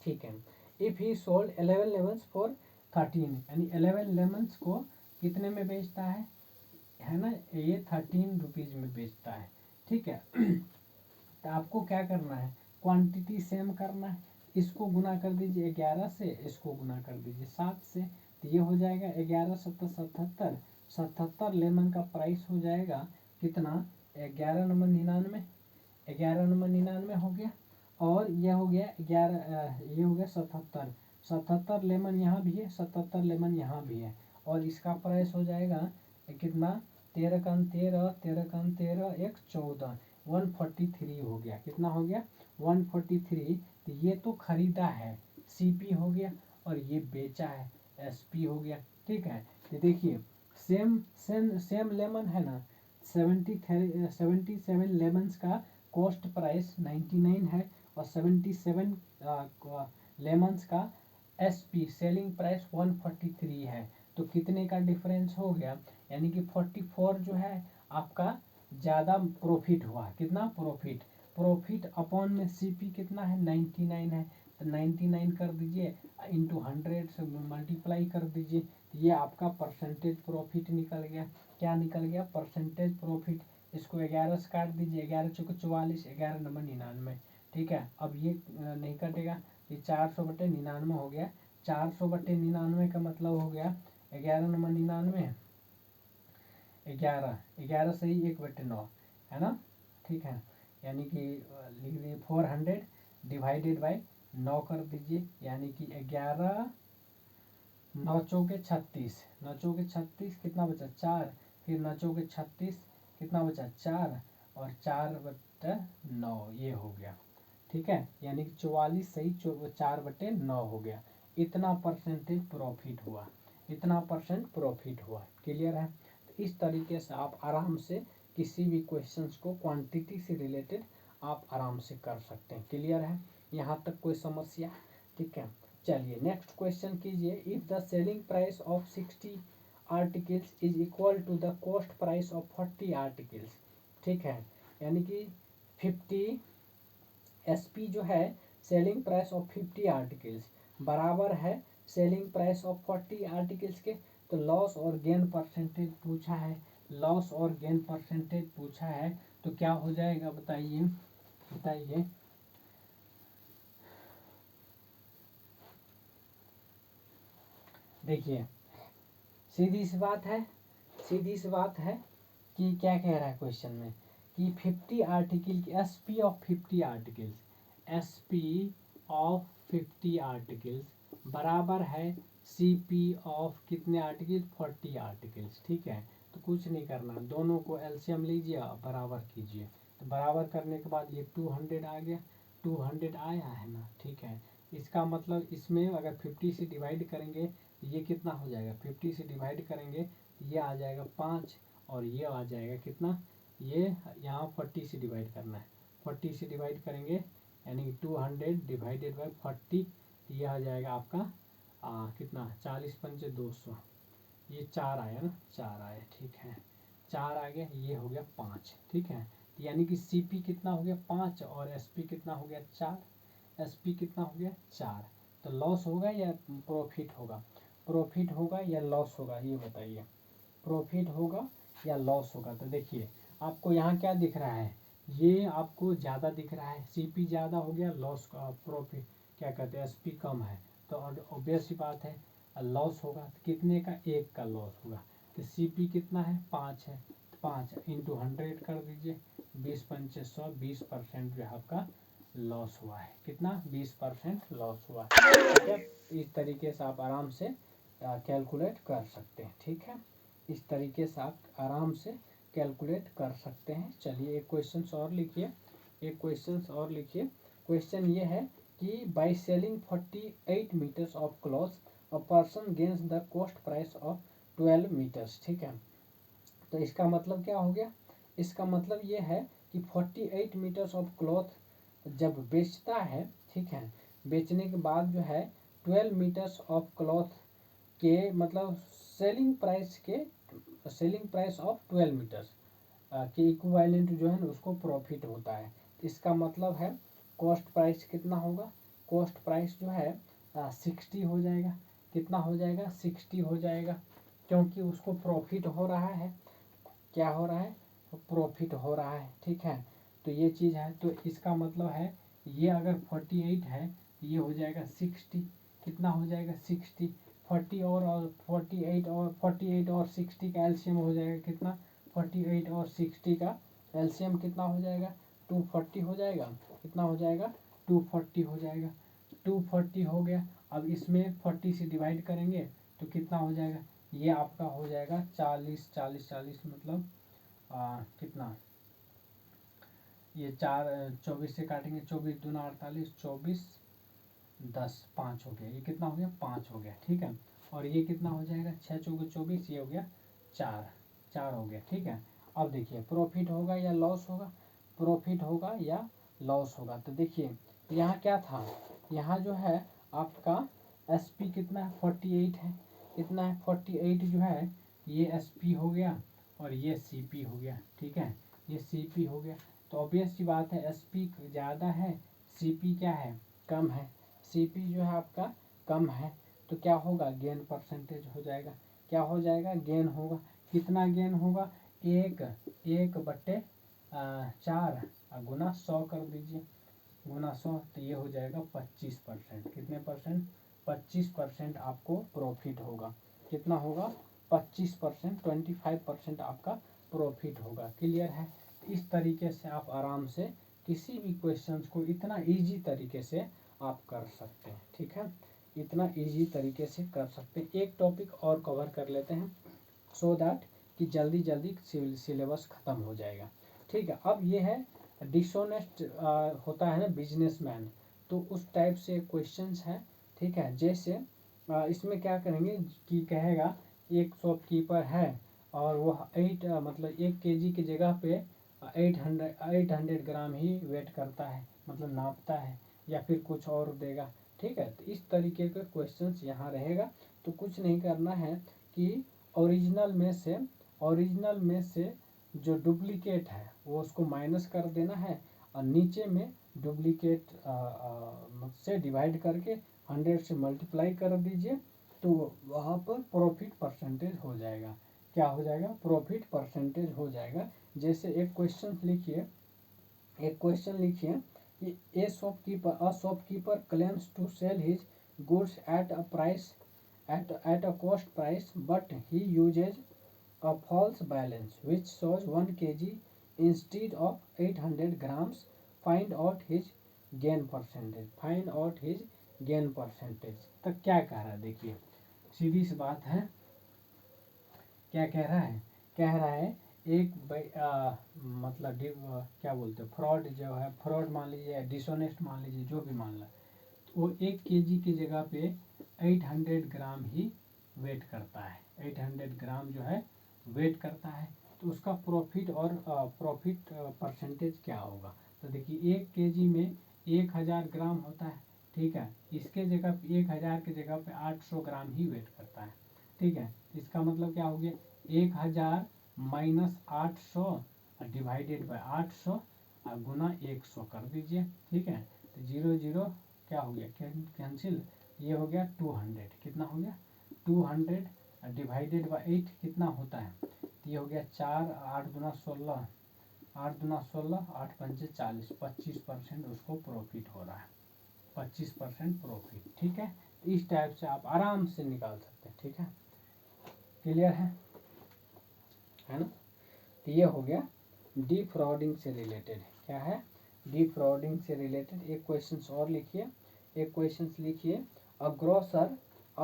ठीक है। If he sold 11 lemons for 13, यानी 11 लेमन्स को कितने में बेचता है ना, ये 13 रुपीज में बेचता है, ठीक है। तो आपको क्या करना है, क्वांटिटी सेम करना है, इसको गुना कर दीजिए 11 से, इसको गुना कर दीजिए 7 से, तो ये हो जाएगा 11 7 77, 77 लेमन का प्राइस हो जाएगा कितना, 11 नंबर 99, 11 नंबर 99 हो गया। और यह हो गया 11, ये हो गया 77, 77 लेमन यहाँ भी है, 77 लेमन यहाँ भी है, और इसका प्राइस हो जाएगा कितना, 13 का 13, 13 का 13, 1 14, 143 हो गया, कितना हो गया, 143। तो ये तो खरीदा है, CP हो गया, और ये बेचा है, SP हो गया, ठीक है। तो देखिए सेम सेम सेम लेमन है ना, 77 लेमन्स का कॉस्ट प्राइस 99 है, और 77 लेमन्स का SP सेलिंग प्राइस 143 है। तो कितने का डिफरेंस हो गया, यानी कि 44 जो है आपका ज़्यादा प्रॉफिट हुआ, कितना प्रॉफिट, प्रॉफिट अपॉन में CP कितना है, 99 है, तो 99 कर दीजिए, इंटू 100 से मल्टीप्लाई कर दीजिए, तो ये आपका परसेंटेज प्रॉफिट निकल गया। क्या निकल गया, परसेंटेज प्रॉफिट। इसको 11 से काट दीजिए, 11 चौके 44, 11 नंबर 99, ठीक है। अब ये नहीं कटेगा, ये 400/99 हो गया, 400/99 का मतलब हो गया 11 नंबर 99, 11, 11 से ही 1/9 है ना, ठीक है, यानी कि लिख दिए 400 डिवाइडेड बाई 9 कर दीजिए, यानी कि 11 9 चौके 36, 9 चौके 36 कितना बचा 4, फिर 9 चौके 36 कितना बचा 4 और 4/9 ये हो गया। ठीक है, यानी कि 44 सही 4/9 हो गया। इतना परसेंटेज प्रॉफिट हुआ, इतना परसेंट प्रॉफिट हुआ। क्लियर है? तो इस तरीके से आप आराम से किसी भी क्वेश्चंस को क्वांटिटी से रिलेटेड आप आराम से कर सकते हैं। क्लियर है? यहाँ तक कोई समस्या? ठीक है, चलिए नेक्स्ट क्वेश्चन कीजिए। If the selling price of 60 articles is equal to the cost price of 40 articles. ठीक है, यानी कि 50 एसपी जो है सेलिंग प्राइस ऑफ 50 आर्टिकल्स बराबर है सेलिंग प्राइस ऑफ 40 आर्टिकल्स के। तो लॉस और गेन परसेंटेज पूछा है, लॉस और गेन परसेंटेज पूछा है, तो क्या हो जाएगा बताइए, बताइए। देखिए सीधी सी बात है, सीधी सी बात है कि क्या कह रहा है क्वेश्चन में कि 50 आर्टिकल की SP of 50 articles, SP of 50 articles बराबर है सीपी ऑफ कितने आर्टिकल 40 आर्टिकल्स। ठीक है, तो कुछ नहीं करना, दोनों को एलसीएम लीजिए और बराबर कीजिए। तो बराबर करने के बाद ये 200 आ गया, 200 आया है ना। ठीक है, इसका मतलब इसमें अगर 50 से डिवाइड करेंगे ये कितना हो जाएगा, 50 से डिवाइड करेंगे ये आ जाएगा 5 और ये आ जाएगा कितना, ये यहाँ 40 से डिवाइड करना है, 40 से डिवाइड करेंगे यानी कि 200 डिवाइडेड बाई 40, ये आ जाएगा आपका कितना 40 पंचे 200, ये 4 आया ना, 4 आया। ठीक है, 4 आ गया, ये हो गया 5। ठीक है, यानी कि सीपी कितना हो गया 5 और एसपी कितना हो गया 4, एसपी कितना हो गया 4। तो लॉस होगा या प्रॉफिट होगा, प्रॉफिट होगा या लॉस होगा ये बताइए, प्रॉफिट होगा या लॉस होगा। तो देखिए आपको यहाँ क्या दिख रहा है, ये आपको ज़्यादा दिख रहा है, सीपी ज़्यादा हो गया, लॉस का प्रॉफिट क्या कहते हैं एसपी कम है, तो ऑब्वियस सी बात है लॉस होगा। तो कितने का, 1 का लॉस होगा। तो सीपी कितना है 5 है, 5 इंटू 100 कर दीजिए, 20 पंचे 100, 20% जो है आपका लॉस हुआ है। कितना, 20% लॉस हुआ है। ठीक है, इस तरीके से आप आराम से कैलकुलेट कर सकते हैं। ठीक है, इस तरीके से आप आराम से कैलकुलेट कर सकते हैं। चलिए एक क्वेश्चन और लिखिए, एक क्वेश्चन और लिखिए। क्वेश्चन ये है कि by selling 48 metres of cloth a person gains the cost price of 12 metres. ठीक है, तो इसका मतलब क्या हो गया, इसका मतलब ये है कि 48 मीटर्स ऑफ क्लॉथ जब बेचता है, ठीक है, बेचने के बाद जो है 12 मीटर्स ऑफ क्लॉथ के मतलब सेलिंग प्राइस के, सेलिंग प्राइस ऑफ 12 मीटर्स के इक्विवेलेंट जो है ना उसको प्रॉफिट होता है। इसका मतलब है कॉस्ट प्राइस कितना होगा, कॉस्ट प्राइस जो है 60 हो जाएगा। कितना हो जाएगा, 60 हो जाएगा, क्योंकि उसको प्रॉफिट हो रहा है। क्या हो रहा है, प्रॉफिट हो रहा है। ठीक है, तो ये चीज़ है, तो इसका मतलब है ये अगर 48 है ये हो जाएगा 60, कितना हो जाएगा 60, 40 और 48 और 48 और 60 का एलसीएम हो जाएगा कितना, 48 और 60 का एलसीएम कितना हो जाएगा 240 हो जाएगा। कितना हो जाएगा 240 हो जाएगा, 240 हो गया। अब इसमें 40 से डिवाइड करेंगे तो कितना हो जाएगा, ये आपका हो जाएगा 40 40 40 मतलब कितना, ये 24 से काटेंगे, 24 दूना 48, 24 10 5 हो गया, ये कितना हो गया 5 हो गया। ठीक है, और ये कितना हो जाएगा 6 चौके 24, ये हो गया 4, 4 हो गया। ठीक है, अब देखिए प्रॉफिट होगा या लॉस होगा, प्रॉफिट होगा या लॉस होगा। तो देखिए यहाँ क्या था, यहाँ जो है आपका एसपी कितना है 48 है, कितना है 48 जो है ये एसपी हो गया और ये सीपी हो गया। ठीक है, ये सीपी हो गया, तो ऑब्वियस सी बात है एसपी ज़्यादा है, सीपी क्या है कम है, सीपी जो है आपका कम है, तो क्या होगा गेन परसेंटेज हो जाएगा। क्या हो जाएगा, गेन होगा। कितना गेन होगा, 1/4 गुना 100 कर दीजिए, गुना 100, तो ये हो जाएगा 25%। कितने परसेंट, 25% आपको प्रॉफिट होगा। कितना होगा 25%, 25% आपका प्रॉफिट होगा। क्लियर है? इस तरीके से आप आराम से किसी भी क्वेश्चंस को इतना इजी तरीके से आप कर सकते हैं। ठीक है, इतना इजी तरीके से कर सकते हैं। एक टॉपिक और कवर कर लेते हैं सो दैट कि जल्दी जल्दी सिलेबस ख़त्म हो जाएगा। ठीक है, अब ये है डिसऑनेस्ट होता है ना बिजनेसमैन, तो उस टाइप से क्वेश्चंस हैं। ठीक है, जैसे इसमें क्या करेंगे कि कहेगा एक शॉपकीपर है और वो 8 मतलब 1 kg की जगह पे 800 ग्राम ही वेट करता है, मतलब नापता है, या फिर कुछ और देगा। ठीक है, तो इस तरीके के क्वेश्चंस यहाँ रहेगा। तो कुछ नहीं करना है कि ओरिजिनल में से जो डुप्लीकेट है वो उसको माइनस कर देना है, और नीचे में डुप्लीकेट से डिवाइड करके 100 से मल्टीप्लाई कर दीजिए, तो वहाँ पर प्रॉफिट परसेंटेज हो जाएगा। क्या हो जाएगा? प्रॉफिट परसेंटेज हो जाएगा। जैसे एक क्वेश्चन लिखिए कि a shopkeeper claims to sell his goods at a price at a cost price, but he uses a false balance which shows 1 kg instead of 800 grams. Find out his gain percentage. तो क्या कह रहा है देखिए, सीधी सी बात है। क्या कह रहा है? कह रहा है एक मतलब क्या बोलते हैं, फ्रॉड जो है, फ्रॉड मान लीजिए, डिसऑनेस्ट मान लीजिए, जो भी मान ला, वो 1 kg की जगह पे 800 ग्राम ही वेट करता है। 800 ग्राम जो है वेट करता है, तो उसका प्रॉफिट और प्रॉफिट परसेंटेज क्या होगा? तो देखिए 1 kg में 1000 ग्राम होता है। ठीक है, इसके जगह 1000 की जगह पे 800 ग्राम ही वेट करता है। ठीक है, इसका मतलब क्या हो गया? 1000 माइनस 800 डिवाइडेड बाय 800 गुना 100 कर दीजिए। ठीक है, तो 0 0 क्या हो गया? कैंसिल। ये हो गया 200। कितना हो गया? 200 डिवाइडेड बाई 8 कितना होता है? तो ये हो गया 4, 8 दूना 16, 8 पंचे 40, 25% उसको प्रॉफिट हो रहा है। 25% प्रॉफिट। ठीक है, इस टाइप से आप आराम से निकाल सकते हैं। ठीक है, क्लियर है ना? तो ये हो गया डिफ्रॉडिंग से रिलेटेड। क्या है? डिफ्रॉडिंग से रिलेटेड। एक क्वेश्चन और लिखिए, a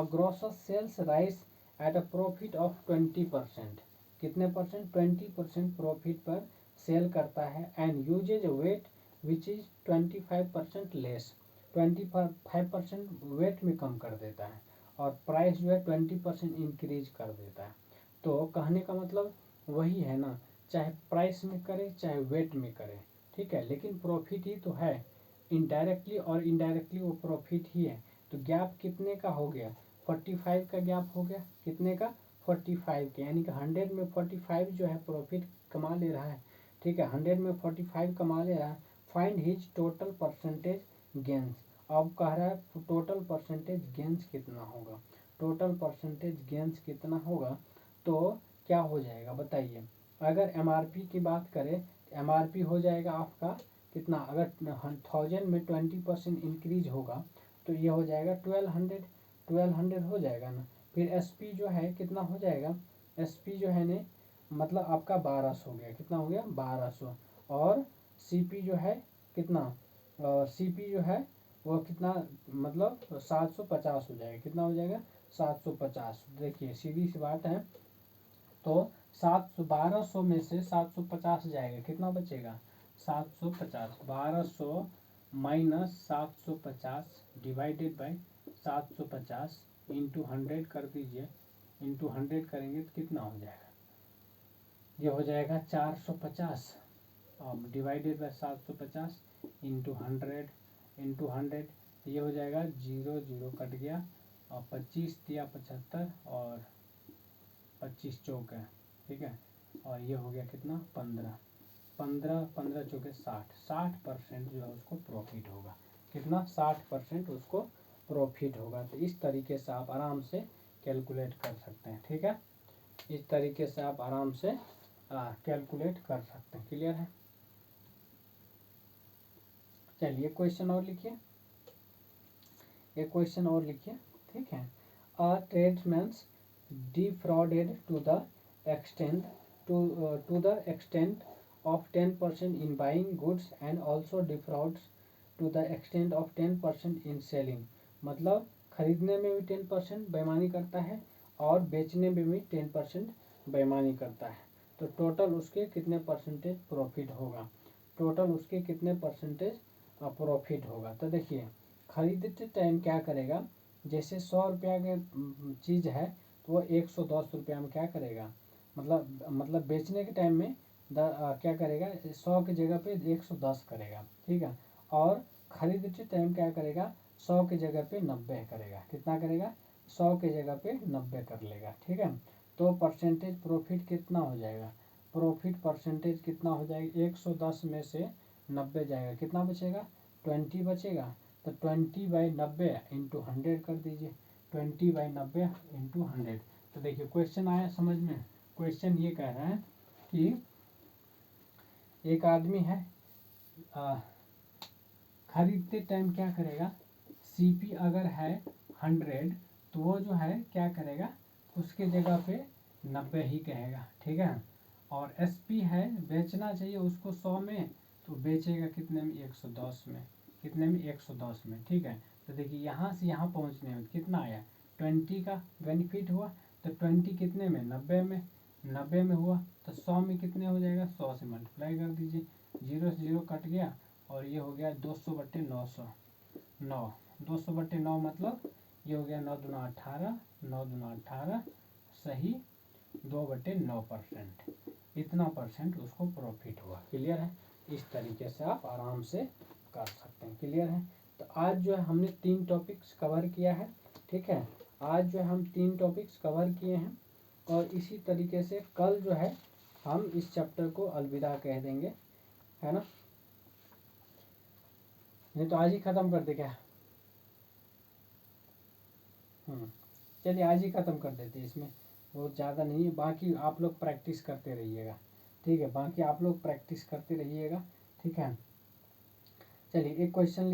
grocer sells rice at a profit of 20%। कितने परसेंट? 20% प्रॉफिट पर सेल करता है, and uses weight which is 25% less. 25% weight में कम कर देता है, और प्राइस जो है 20% इंक्रीज कर देता है। तो कहने का मतलब वही है ना, चाहे प्राइस में करे चाहे वेट में करे। ठीक है, लेकिन प्रॉफिट ही तो है। इनडायरेक्टली और इनडायरेक्टली वो प्रॉफिट ही है। तो गैप कितने का हो गया? 45 का गैप हो गया। कितने का? 45 के, यानी कि 100 में 45 जो है प्रॉफिट कमा ले रहा है। ठीक है, 100 में 45 कमा ले रहा है। Find his total percentage gains. अब कह रहा है टोटल परसेंटेज गेंस कितना होगा। टोटल परसेंटेज गेंस कितना होगा? तो क्या हो जाएगा बताइए? अगर एमआरपी की बात करें, एमआरपी हो जाएगा आपका कितना? अगर 1000 में 20% इंक्रीज होगा तो ये हो जाएगा 1200 हो जाएगा ना। फिर एसपी जो है कितना हो जाएगा? एसपी जो है ने मतलब आपका 1200 हो गया। कितना हो गया? 1200। और सीपी जो है कितना? सीपी जो है वो कितना, मतलब 750 हो जाएगा। कितना हो जाएगा? 750। देखिए सीधी सी बात है। तो 1200 में से 750 जाएगा, कितना बचेगा? 750। 1200 माइनस 750 डिवाइडेड बाई 750 इंटू 100 कर दीजिए। इंटू 100 करेंगे तो कितना हो जाएगा? ये हो जाएगा 450, डिवाइडेड बाई 750 इंटू 100 ये हो जाएगा 0 0 कट गया, और 25 दिया 75, और 25 चौक है। ठीक है, और ये हो गया कितना? 15 15 15 चौके 60% जो है उसको प्रॉफिट होगा। कितना? 60% उसको प्रॉफिट होगा। तो इस तरीके से आप आराम से कैलकुलेट कर सकते हैं। ठीक है, इस तरीके से आप आराम से कैलकुलेट कर सकते हैं। क्लियर है? चलिए क्वेश्चन और लिखिए, एक क्वेश्चन और लिखिए। ठीक है, अ ट्रेड्समैन्स defrauded to the extent of 10% in buying goods, and also defrauds to the extent of 10% in selling, मतलब खरीदने में भी 10% बेईमानी करता है और बेचने में भी 10% बेईमानी करता है। तो टोटल उसके कितने परसेंटेज प्रॉफिट होगा, टोटल उसके कितने परसेंटेज प्रॉफिट होगा। तो देखिए खरीदते टाइम क्या करेगा, जैसे 100 रुपया के चीज़ है तो वो 110 रुपया में क्या करेगा, मतलब बेचने के टाइम में क्या करेगा, 100 की जगह पे 110 करेगा, ठीक है। और खरीदते टाइम क्या करेगा, 100 की जगह पे 90 करेगा। कितना करेगा, 100 की जगह पे 90 कर लेगा, ठीक है। तो परसेंटेज प्रॉफिट कितना हो जाएगा, प्रॉफिट परसेंटेज कितना हो जाएगा, 110 में से 90 जाएगा, कितना बचेगा, 20 बचेगा। तो 20/90 इंटू 100 कर दीजिए, 20/90 इंटू 100। तो देखिए क्वेश्चन आया समझ में। क्वेश्चन ये कह रहा है कि एक आदमी है, खरीदते टाइम क्या करेगा, सीपी अगर है 100 तो वो जो है क्या करेगा, उसके जगह पे 90 ही कहेगा, ठीक है। और एसपी है, बेचना चाहिए उसको 100 में तो बेचेगा कितने में, 110 में, कितने में, 110 में, ठीक है। तो देखिए यहाँ से यहाँ पहुँचने में कितना आया, 20 का बेनिफिट हुआ। तो 20 कितने में, 90 में, 90 में हुआ तो 100 में कितने हो जाएगा, 100 से मल्टीप्लाई कर दीजिए, 0 से 0 कट गया और ये हो गया 200/900, 9, 200/9 मतलब ये हो गया 9 दूना 18, 9 दूना 18 सही 2/9%, इतना परसेंट उसको प्रॉफिट हुआ। क्लियर है, इस तरीके से आप आराम से कर सकते हैं। क्लियर है। तो आज जो है हमने 3 टॉपिक्स कवर किया है, ठीक है। आज जो है हम 3 टॉपिक्स कवर किए हैं और इसी तरीके से कल जो है हम इस चैप्टर को अलविदा कह देंगे, है ना। नहीं तो आज ही ख़त्म कर दे क्या, चलिए आज ही ख़त्म कर देते हैं, इसमें बहुत ज़्यादा नहीं है, बाकी आप लोग प्रैक्टिस करते रहिएगा, ठीक है, बाकी आप लोग प्रैक्टिस करते रहिएगा, ठीक है। चलिए एक क्वेश्चन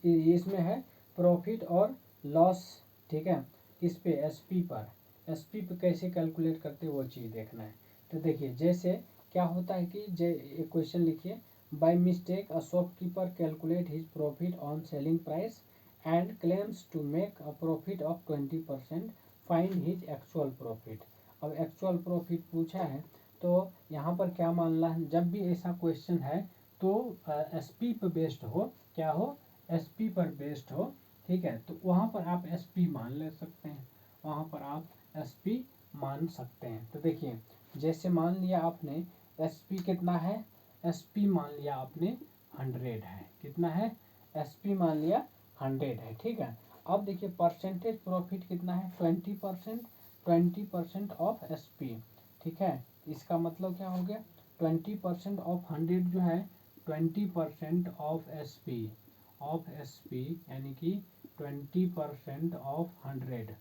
इसमें है प्रॉफिट और लॉस, ठीक है, किस पे, एसपी पर, एसपी पे कैसे कैलकुलेट करते वो चीज़ देखना है। तो देखिए जैसे क्या होता है कि एक क्वेश्चन लिखिए, by mistake a shopkeeper calculate his profit on selling price and claims to make a profit of 20%, find his actual profit. अब एक्चुअल प्रॉफिट पूछा है तो यहाँ पर क्या मानना है, जब भी ऐसा क्वेश्चन है तो एसपी पर बेस्ड हो, क्या हो, एसपी पर बेस्ड हो, ठीक है। तो वहाँ पर आप एसपी मान ले सकते हैं, वहाँ पर आप एसपी मान सकते हैं। तो देखिए जैसे मान लिया आपने एसपी कितना है, एसपी मान लिया आपने 100 है, कितना है, एसपी मान लिया 100 है, ठीक है। अब देखिए परसेंटेज प्रॉफिट कितना है, 20%, 20% ऑफ एसपी, ठीक है। इसका मतलब क्या हो गया, 20% ऑफ 100 जो है 20% ऑफ एसपी, ऑफ एसपी यानी कि 20% ऑफ 100,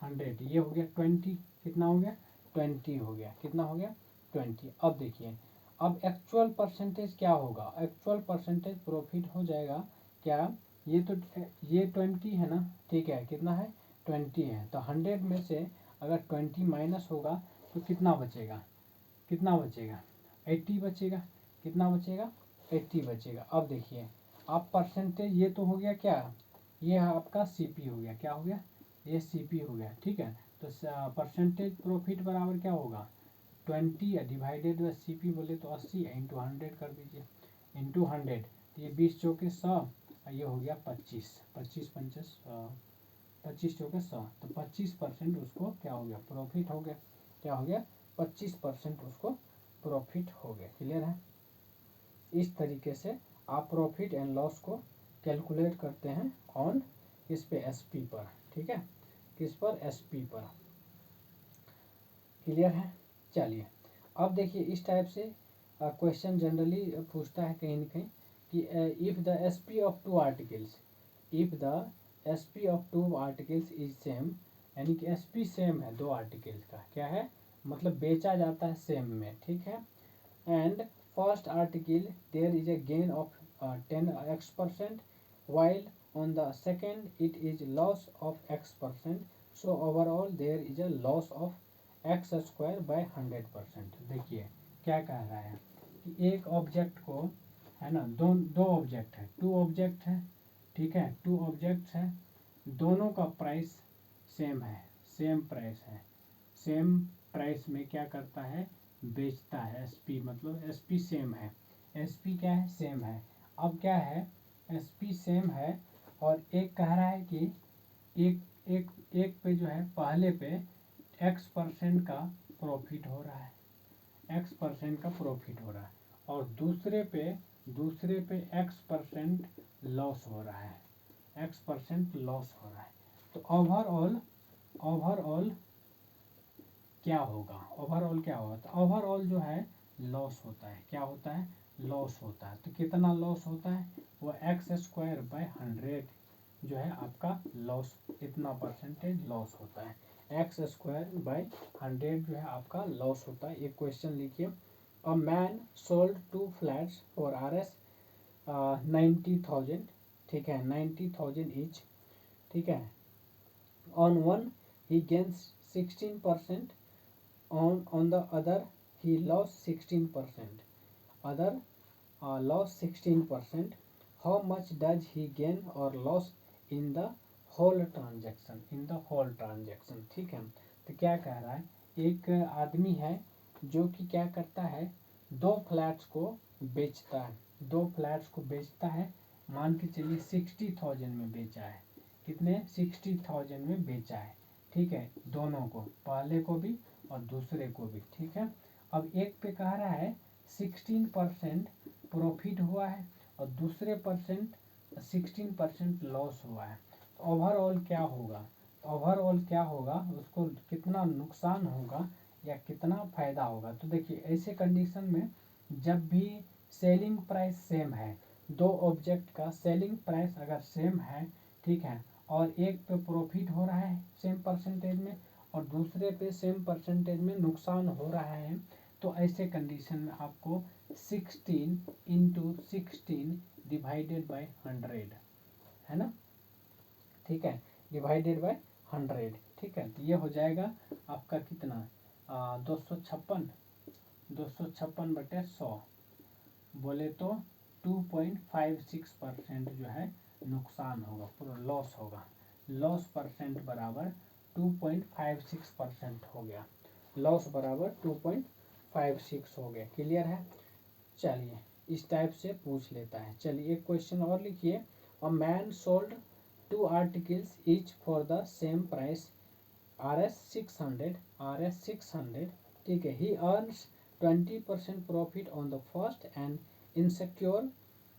100 ये हो गया 20, कितना हो गया, 20 हो गया, कितना हो गया, 20। अब देखिए अब एक्चुअल परसेंटेज क्या होगा, एक्चुअल परसेंटेज प्रॉफिट हो जाएगा क्या, ये तो ये 20 है ना, ठीक है, कितना है, 20 है। तो 100 में से अगर 20 माइनस होगा तो कितना बचेगा, कितना बचेगा, 80 बचेगा, कितना बचेगा, 80 बचेगा। अब देखिए आप परसेंटेज, ये तो हो गया क्या, ये आपका सीपी हो गया, क्या हो गया, ये सीपी हो गया, ठीक है। तो परसेंटेज प्रॉफिट बराबर क्या होगा, 20 डिवाइडेड बाई सीपी बोले तो 80 इंटू 100 कर दीजिए, इंटू 100, तो ये 20 चौके 100, ये हो गया 25, 25 पंचस 25 चौके 100, तो 25% उसको क्या हो गया, प्रॉफिट हो गया, क्या हो गया, 25% उसको प्रॉफिट हो गया। क्लियर है। इस तरीके से आप प्रॉफिट एंड लॉस को कैलकुलेट करते हैं ऑन किस पे, एसपी पर, ठीक है, किस पर, एसपी पर। क्लियर है। चलिए अब देखिए इस टाइप से क्वेश्चन जनरली पूछता है कहीं ना कहीं कि if the SP of two articles, if the SP of two articles is same, यानी कि एसपी सेम है दो आर्टिकल्स का, क्या है, मतलब बेचा जाता है सेम में, ठीक है। And first article there is a gain of 10x%, while on the second it is loss of x%, so overall there is a loss of x square by 100%। देखिए क्या कह रहा है कि एक ऑब्जेक्ट को है ना, दो ऑब्जेक्ट है, टू ऑब्जेक्ट है, ठीक है, टू ऑब्जेक्ट्स है, दोनों का प्राइस सेम है, सेम प्राइस है, सेम प्राइस में क्या करता है, बेचता है। एसपी मतलब एसपी सेम है, एसपी क्या है, सेम है। अब क्या है, एसपी सेम है और एक कह रहा है कि एक एक एक पे जो है पहले पे x% का प्रॉफिट हो रहा है, x% का प्रॉफिट हो रहा है, और दूसरे पे x% लॉस हो रहा है, x% लॉस हो रहा है। तो ओवरऑल क्या होगा, ओवरऑल क्या होगा, तो ओवरऑल जो है लॉस होता है, क्या होता है, लॉस होता है। तो कितना लॉस होता है, वो x²/100 जो है आपका लॉस, इतना परसेंटेज लॉस होता है, x²/100 जो है आपका लॉस होता है। एक क्वेश्चन लिखिए, a man sold 2 flats for Rs 90,000, ठीक है, 90,000 ईच, ठीक है, on one he gains 16%, on the other he lost 16%, other lost 16%, how much does he gain or loss in the whole transaction, in the whole transaction, ठीक है। तो क्या कह रहा है, एक आदमी है जो कि क्या करता है, दो फ्लैट्स को बेचता है, दो फ्लैट्स को बेचता है, मान के चलिए 60,000 में बेचा है, कितने, 60,000 में बेचा है, ठीक है, दोनों को, पहले को भी और दूसरे को भी, ठीक है। अब एक पे कह रहा है 16% प्रॉफिट हुआ है और दूसरे 16% लॉस हुआ है। तो ओवरऑल क्या होगा, ओवरऑल क्या होगा, उसको कितना नुकसान होगा या कितना फायदा होगा। तो देखिए ऐसे कंडीशन में जब भी सेलिंग प्राइस सेम है, दो ऑब्जेक्ट का सेलिंग प्राइस अगर सेम है, ठीक है, और एक पे प्रॉफिट हो रहा है सेम परसेंटेज में और दूसरे पे सेम परसेंटेज में नुकसान हो रहा है, तो ऐसे कंडीशन में आपको 16 × 16 डिवाइडेड बाय 100 है ना, ठीक है, डिवाइडेड बाय 100, ठीक है। तो ये हो जाएगा आपका कितना, 256/100 बोले तो 2.56% जो है नुकसान होगा, पूरा लॉस होगा, लॉस परसेंट बराबर 2.56% हो गया, लॉस बराबर 2.56 हो गया, क्लियर है। चलिए इस टाइप से पूछ लेता है। चलिए एक क्वेश्चन और लिखिए, a man sold 2 articles each for the same price Rs 600, ठीक है, ही earns 20% profit on the first and insecure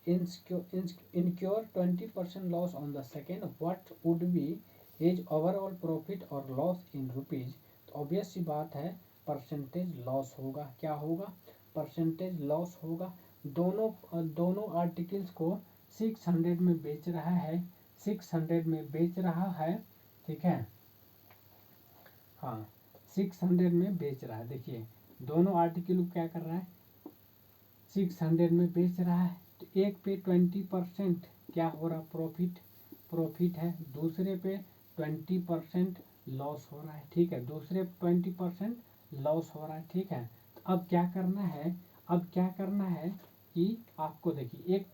incur 20% loss on the second, what would be his overall profit or loss in rupees। तो obvious सी बात है percentage loss होगा, क्या होगा, percentage loss होगा। दोनों आर्टिकल्स को 600 में बेच रहा है, 600 में बेच रहा है, ठीक है, हाँ 600 में बेच रहा है। देखिए दोनों आर्टिकल को क्या कर रहा है, 600 में बेच रहा है, तो एक पे 20% क्या हो रहा, प्रॉफिट है, दूसरे पे 20% लॉस हो रहा है, ठीक है, दूसरे 20% लॉस हो रहा है, ठीक है। तो अब क्या करना है, अब क्या करना है कि आपको देखिए एक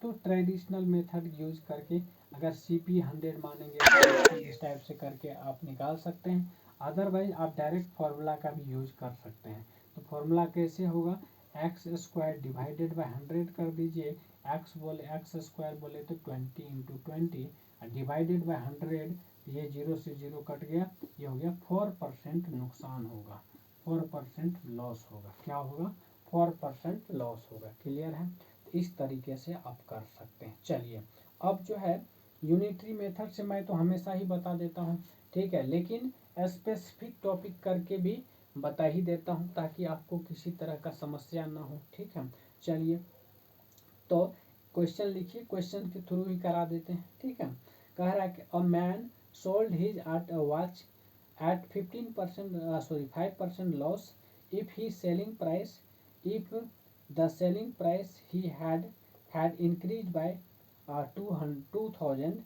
तो ट्रेडिशनल मेथड यूज करके अगर CP 100 मानेंगे तो इस टाइप से करके आप निकाल सकते हैं, अदरवाइज आप डायरेक्ट फार्मूला का भी यूज कर सकते हैं। तो फार्मूला कैसे होगा, x² डिवाइडेड बाय 100 कर दीजिए, x² बोले तो 20 × 20 डिवाइडेड बाय 100, ये 0 से 0 कट गया, ये हो गया 4% नुकसान होगा, 4% लॉस होगा, क्या होगा, 4% लॉस होगा, क्लियर है। तो इस तरीके से आप कर सकते हैं। चलिए अब जो है यूनिटरी मेथड से मैं तो हमेशा ही बता देता हूँ, ठीक है, लेकिन स्पेसिफिक टॉपिक करके भी बता ही देता हूँ ताकि आपको किसी तरह का समस्या ना हो, ठीक है। चलिए तो क्वेश्चन लिखिए, क्वेश्चन के थ्रू ही करा देते हैं, ठीक है। कह रहा है कि a man sold his watch at 5% loss if he selling price, if the selling price he had increased by 2,000,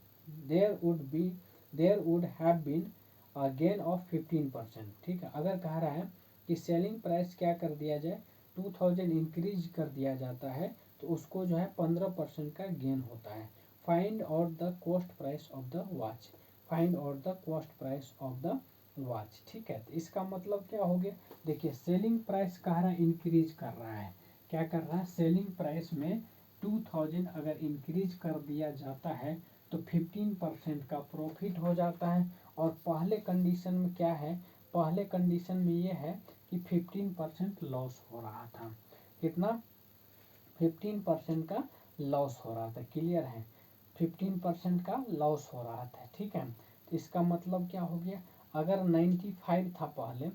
there would have been a gain of 15%, ठीक है। अगर कह रहा है कि सेलिंग प्राइस क्या कर दिया जाए, 2000 इंक्रीज कर दिया जाता है, तो उसको जो है 15% का गेन होता है। Find out the cost price of the watch, find out the cost price of the watch. ठीक है, तो इसका मतलब क्या हो गया, देखिए सेलिंग प्राइस कह रहा है इंक्रीज कर रहा है, क्या कर रहा है, सेलिंग प्राइस में 2000 अगर इंक्रीज कर दिया जाता है तो 15% का प्रॉफिट हो जाता है। और पहले कंडीशन में क्या है, पहले कंडीशन में ये है कि 15% लॉस हो रहा था, कितना, 15% का लॉस हो रहा था, क्लियर है, 15% का लॉस हो रहा था। ठीक है, तो इसका मतलब क्या हो गया, अगर 95 था पहले,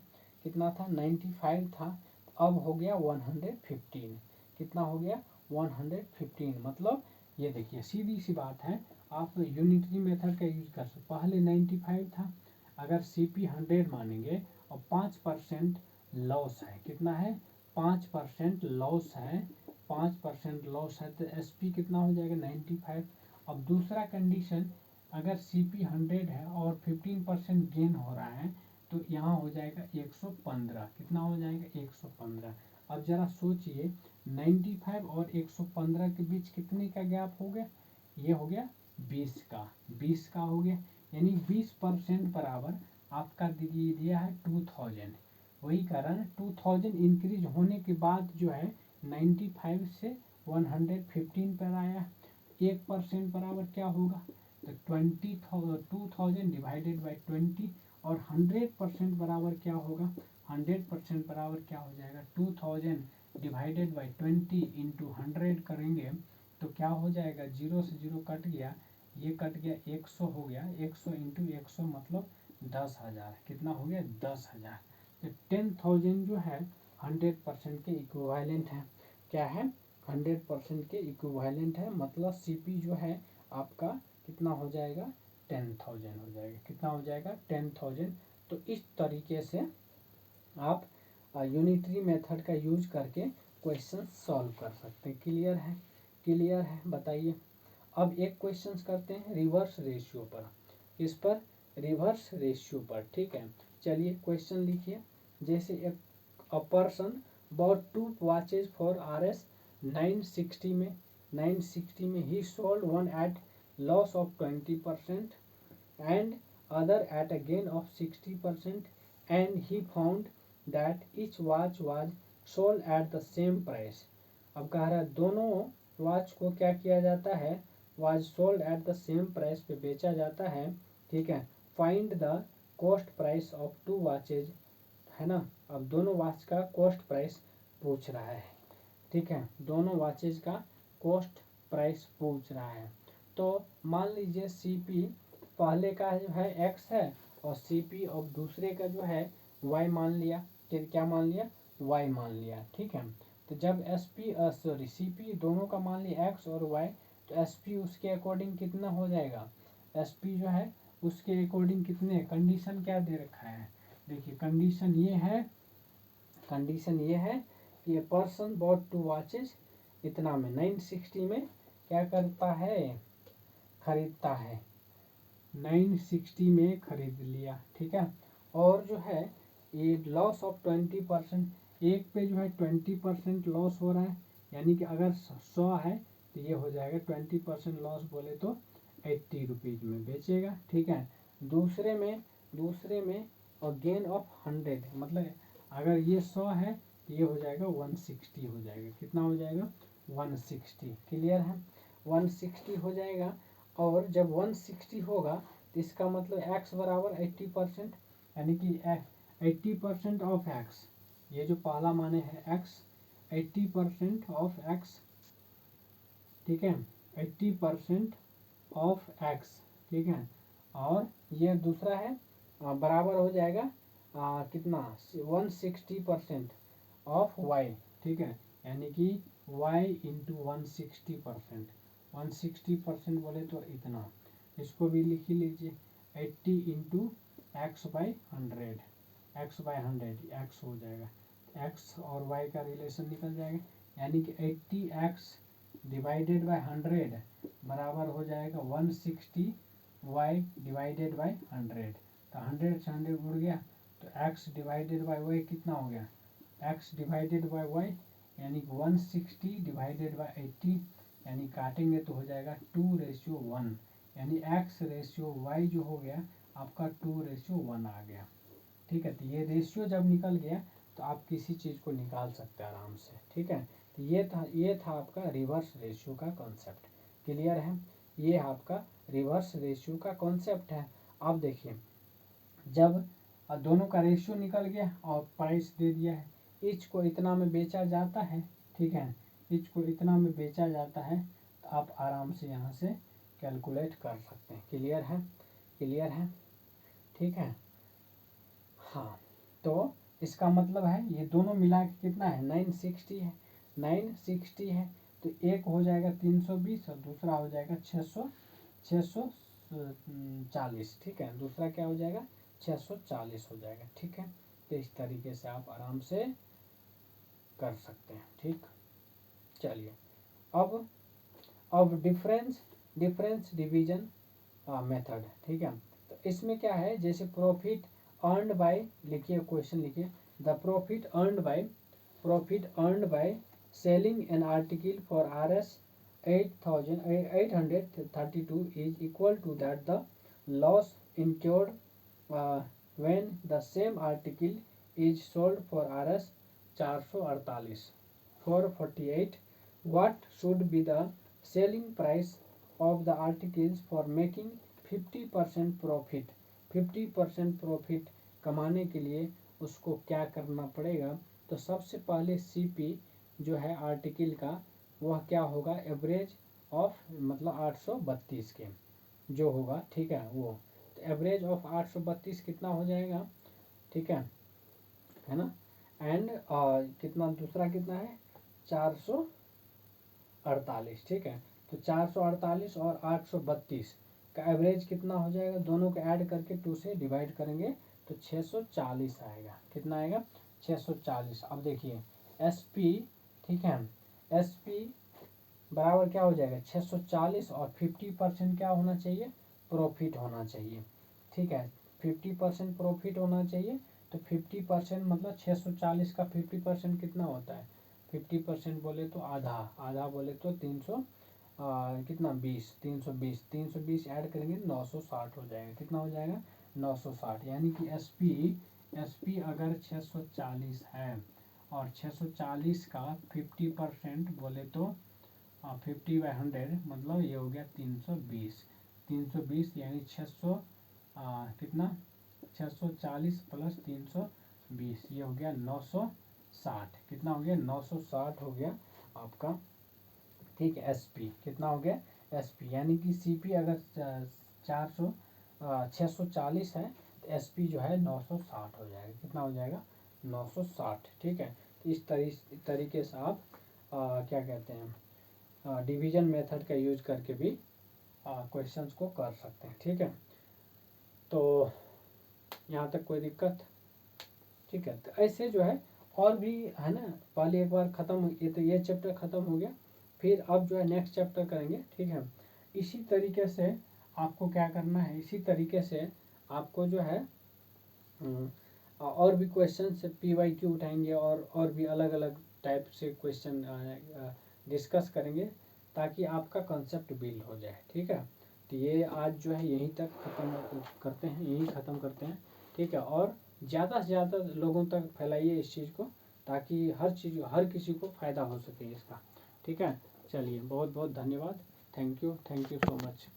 कितना था, 95 था, अब हो गया 115, कितना हो गया 115। मतलब ये देखिए सीधी सी बात है, आप यूनिटरी मेथड का यूज कर सकते, पहले 95 था, अगर CP 100 मानेंगे और 5% लॉस है, कितना है, 5% लॉस है, 5% लॉस है, तो SP कितना हो जाएगा 95। अब दूसरा कंडीशन, अगर CP 100 है और 15% गेन हो रहा है तो यहाँ हो जाएगा 115, कितना हो जाएगा 115। अब जरा सोचिए 95 और 115 के बीच कितने का गैप हो गया, ये हो गया 20 का, 20 का हो गया, यानी 20% बराबर आपका दिया है 2000। वही कारण 2000 इंक्रीज होने के बाद जो है 95 से 115 पर आया, 1% बराबर क्या होगा, तो 2000 डिवाइडेड बाई 20, और 100% बराबर क्या होगा, 100% बराबर क्या हो जाएगा, 2000 डिवाइडेड बाई 20 इंटू 100 करेंगे तो क्या हो जाएगा, 0 से 0 कट गया, ये कट गया, 100 हो गया, 100 इंटू 100 मतलब 10,000, कितना हो गया 10,000। तो 10,000 जो है 100% के इक्विवेलेंट है, क्या है 100% के इक्विवेलेंट है, मतलब CP जो है आपका कितना हो जाएगा 10,000 हो जाएगा, कितना हो जाएगा 10,000। तो इस तरीके से आप यूनिटरी मेथड का यूज करके क्वेश्चन सॉल्व कर सकते हैं। क्लियर है, क्लियर है, बताइए। अब एक क्वेश्चन करते हैं रिवर्स रेशियो पर, इस पर रिवर्स रेशियो पर, ठीक है। चलिए क्वेश्चन लिखिए, जैसे एक a person bought 2 watches for RS 960 में, 960 में he sold one at loss of 20% and other at a gain of 60%, and he found that each watch was sold at the same price। अब कह रहा है दोनों वॉच को क्या किया जाता है, was sold at the same price पे बेचा जाता है, ठीक है। Find the cost price of 2 watches, है ना। अब दोनों वॉच का कॉस्ट प्राइस पूछ रहा है, ठीक है, दोनों वॉचेज का कॉस्ट प्राइस पूछ रहा है। तो मान लीजिए CP पहले का जो है X है और CP और दूसरे का जो है Y मान लिया, क्या मान लिया, Y मान लिया, ठीक है। तो जब CP दोनों का मान लिया X और Y, तो SP उसके अकॉर्डिंग कितना हो जाएगा, SP जो है उसके अकॉर्डिंग कितने, कंडीशन क्या दे रखा है, देखिए कंडीशन ये है, कंडीशन ये है कि ए पर्सन बॉट 2 वॉचेज, इतना में 960 में क्या करता है, खरीदता है, 960 में खरीद लिया, ठीक है। और जो है ये लॉस ऑफ 20%, एक पे जो है 20% लॉस हो रहा है, यानी कि अगर 100 है तो ये हो जाएगा 20% लॉस बोले तो 80 रुपीज़ में बेचेगा, ठीक है। दूसरे में और गेन ऑफ 100, मतलब अगर ये 100 है तो ये हो जाएगा 160 हो जाएगा, कितना हो जाएगा 160, क्लियर है, 160 हो जाएगा। और जब 160 होगा तो इसका मतलब x बराबर 80%, यानी कि 80% ऑफ x, ये जो पहला माने है x, 80% ऑफ x, ठीक है, 80% ऑफ x, ठीक है। और ये दूसरा है बराबर हो जाएगा कितना 160% ऑफ y, ठीक है, यानी कि y इंटू 160%, 160% बोले तो इतना, इसको भी लिख ही लीजिए 80 into x by 100, x by 100 x हो जाएगा, एक्स और वाई का रिलेशन निकल जाएगा, यानी कि 80x डिवाइडेड बाई 100 बराबर हो जाएगा 160 वाई डिवाइडेड बाई 100। तो 100 से 100 उड़ गया, तो x डिवाइडेड बाई वाई कितना हो गया, x डिवाइडेड बाई वाई यानी 160 डिवाइडेड बाय 80, यानी काटेंगे तो हो जाएगा 2:1, यानी x रेशियो y जो हो गया आपका 2:1 आ गया। ठीक है, तो ये रेशियो जब निकल गया तो आप किसी चीज़ को निकाल सकते हैं आराम से। ठीक है, तो ये था आपका रिवर्स रेशियो का कॉन्सेप्ट। क्लियर है, ये आपका रिवर्स रेशियो का कॉन्सेप्ट है। अब देखिए, जब दोनों का रेशियो निकल गया और प्राइस दे दिया है, ईच को इतना में बेचा जाता है। ठीक है, ईच को इतना में बेचा जाता है, तो आप आराम से यहाँ से कैलकुलेट कर सकते हैं। क्लियर है, क्लियर है, ठीक है। हाँ, तो इसका मतलब है ये दोनों मिला के कितना है, 960 है, 960 है। तो एक हो जाएगा 320 और दूसरा हो जाएगा 640। ठीक है, दूसरा क्या हो जाएगा, 640 हो जाएगा। ठीक है, तो इस तरीके से आप आराम से कर सकते हैं। ठीक, चलिए अब डिफरेंस डिवीजन मेथड। ठीक है, तो इसमें क्या है, जैसे प्रॉफिट अर्नड बाय, लिखिए क्वेश्चन लिखिए, the profit earned by selling an article for Rs 8,832 is equal to that the loss incurred when the same article is sold for Rs 448. What should be the selling price of the articles for making 50% profit. 50% profit कमाने के लिए उसको क्या करना पड़ेगा, तो सबसे पहले CP जो है आर्टिकल का वह क्या होगा, एवरेज ऑफ मतलब 832 के जो होगा। ठीक है, वो तो एवरेज ऑफ 832 कितना हो जाएगा। ठीक है ना, एंड कितना दूसरा कितना है, 448। ठीक है, तो 448 और 832 का एवरेज कितना हो जाएगा, दोनों को ऐड करके 2 से डिवाइड करेंगे तो 640 आएगा। कितना आएगा, 640। अब देखिए SP, ठीक है, SP बराबर क्या हो जाएगा, 640 और 50% क्या होना चाहिए, प्रॉफिट होना चाहिए। ठीक है, 50% प्रॉफिट होना चाहिए। तो 50% मतलब 640 का 50% कितना होता है, 50% बोले तो आधा बोले तो 300 कितना 20, 320 ऐड करेंगे 960 हो जाएगा। कितना हो जाएगा, 960। यानी कि SP अगर 640 है और 640 का 50% बोले तो 50/100 मतलब ये हो गया 320 यानी 600 कितना 640 प्लस 320 ये हो गया 960। कितना हो गया, 960 हो गया आपका। ठीक है, SP कितना हो गया, SP यानी कि CP अगर 640 है तो SP जो है 960 हो जाएगा। कितना हो जाएगा, 960। ठीक है, इस तरीके से आप क्या कहते हैं, डिवीजन मेथड का यूज करके भी क्वेश्चंस को कर सकते हैं। ठीक है, तो यहाँ तक कोई दिक्कत। ठीक है, तो ऐसे जो है और भी है ना, पहले एक बार ख़त्म, ये तो ये चैप्टर ख़त्म हो गया, फिर अब जो है नेक्स्ट चैप्टर करेंगे। ठीक है, इसी तरीके से आपको क्या करना है, इसी तरीके से आपको जो है और भी क्वेश्चन से PYQ उठाएंगे और भी अलग अलग टाइप से क्वेश्चन डिस्कस करेंगे ताकि आपका कंसेप्ट बिल्ड हो जाए। ठीक है, तो ये आज जो है यहीं तक ख़त्म करते हैं। ठीक है, और ज़्यादा से ज़्यादा लोगों तक फैलाइए इस चीज़ को ताकि हर किसी को फ़ायदा हो सके इसका। ठीक है, चलिए बहुत बहुत धन्यवाद। Thank you so much.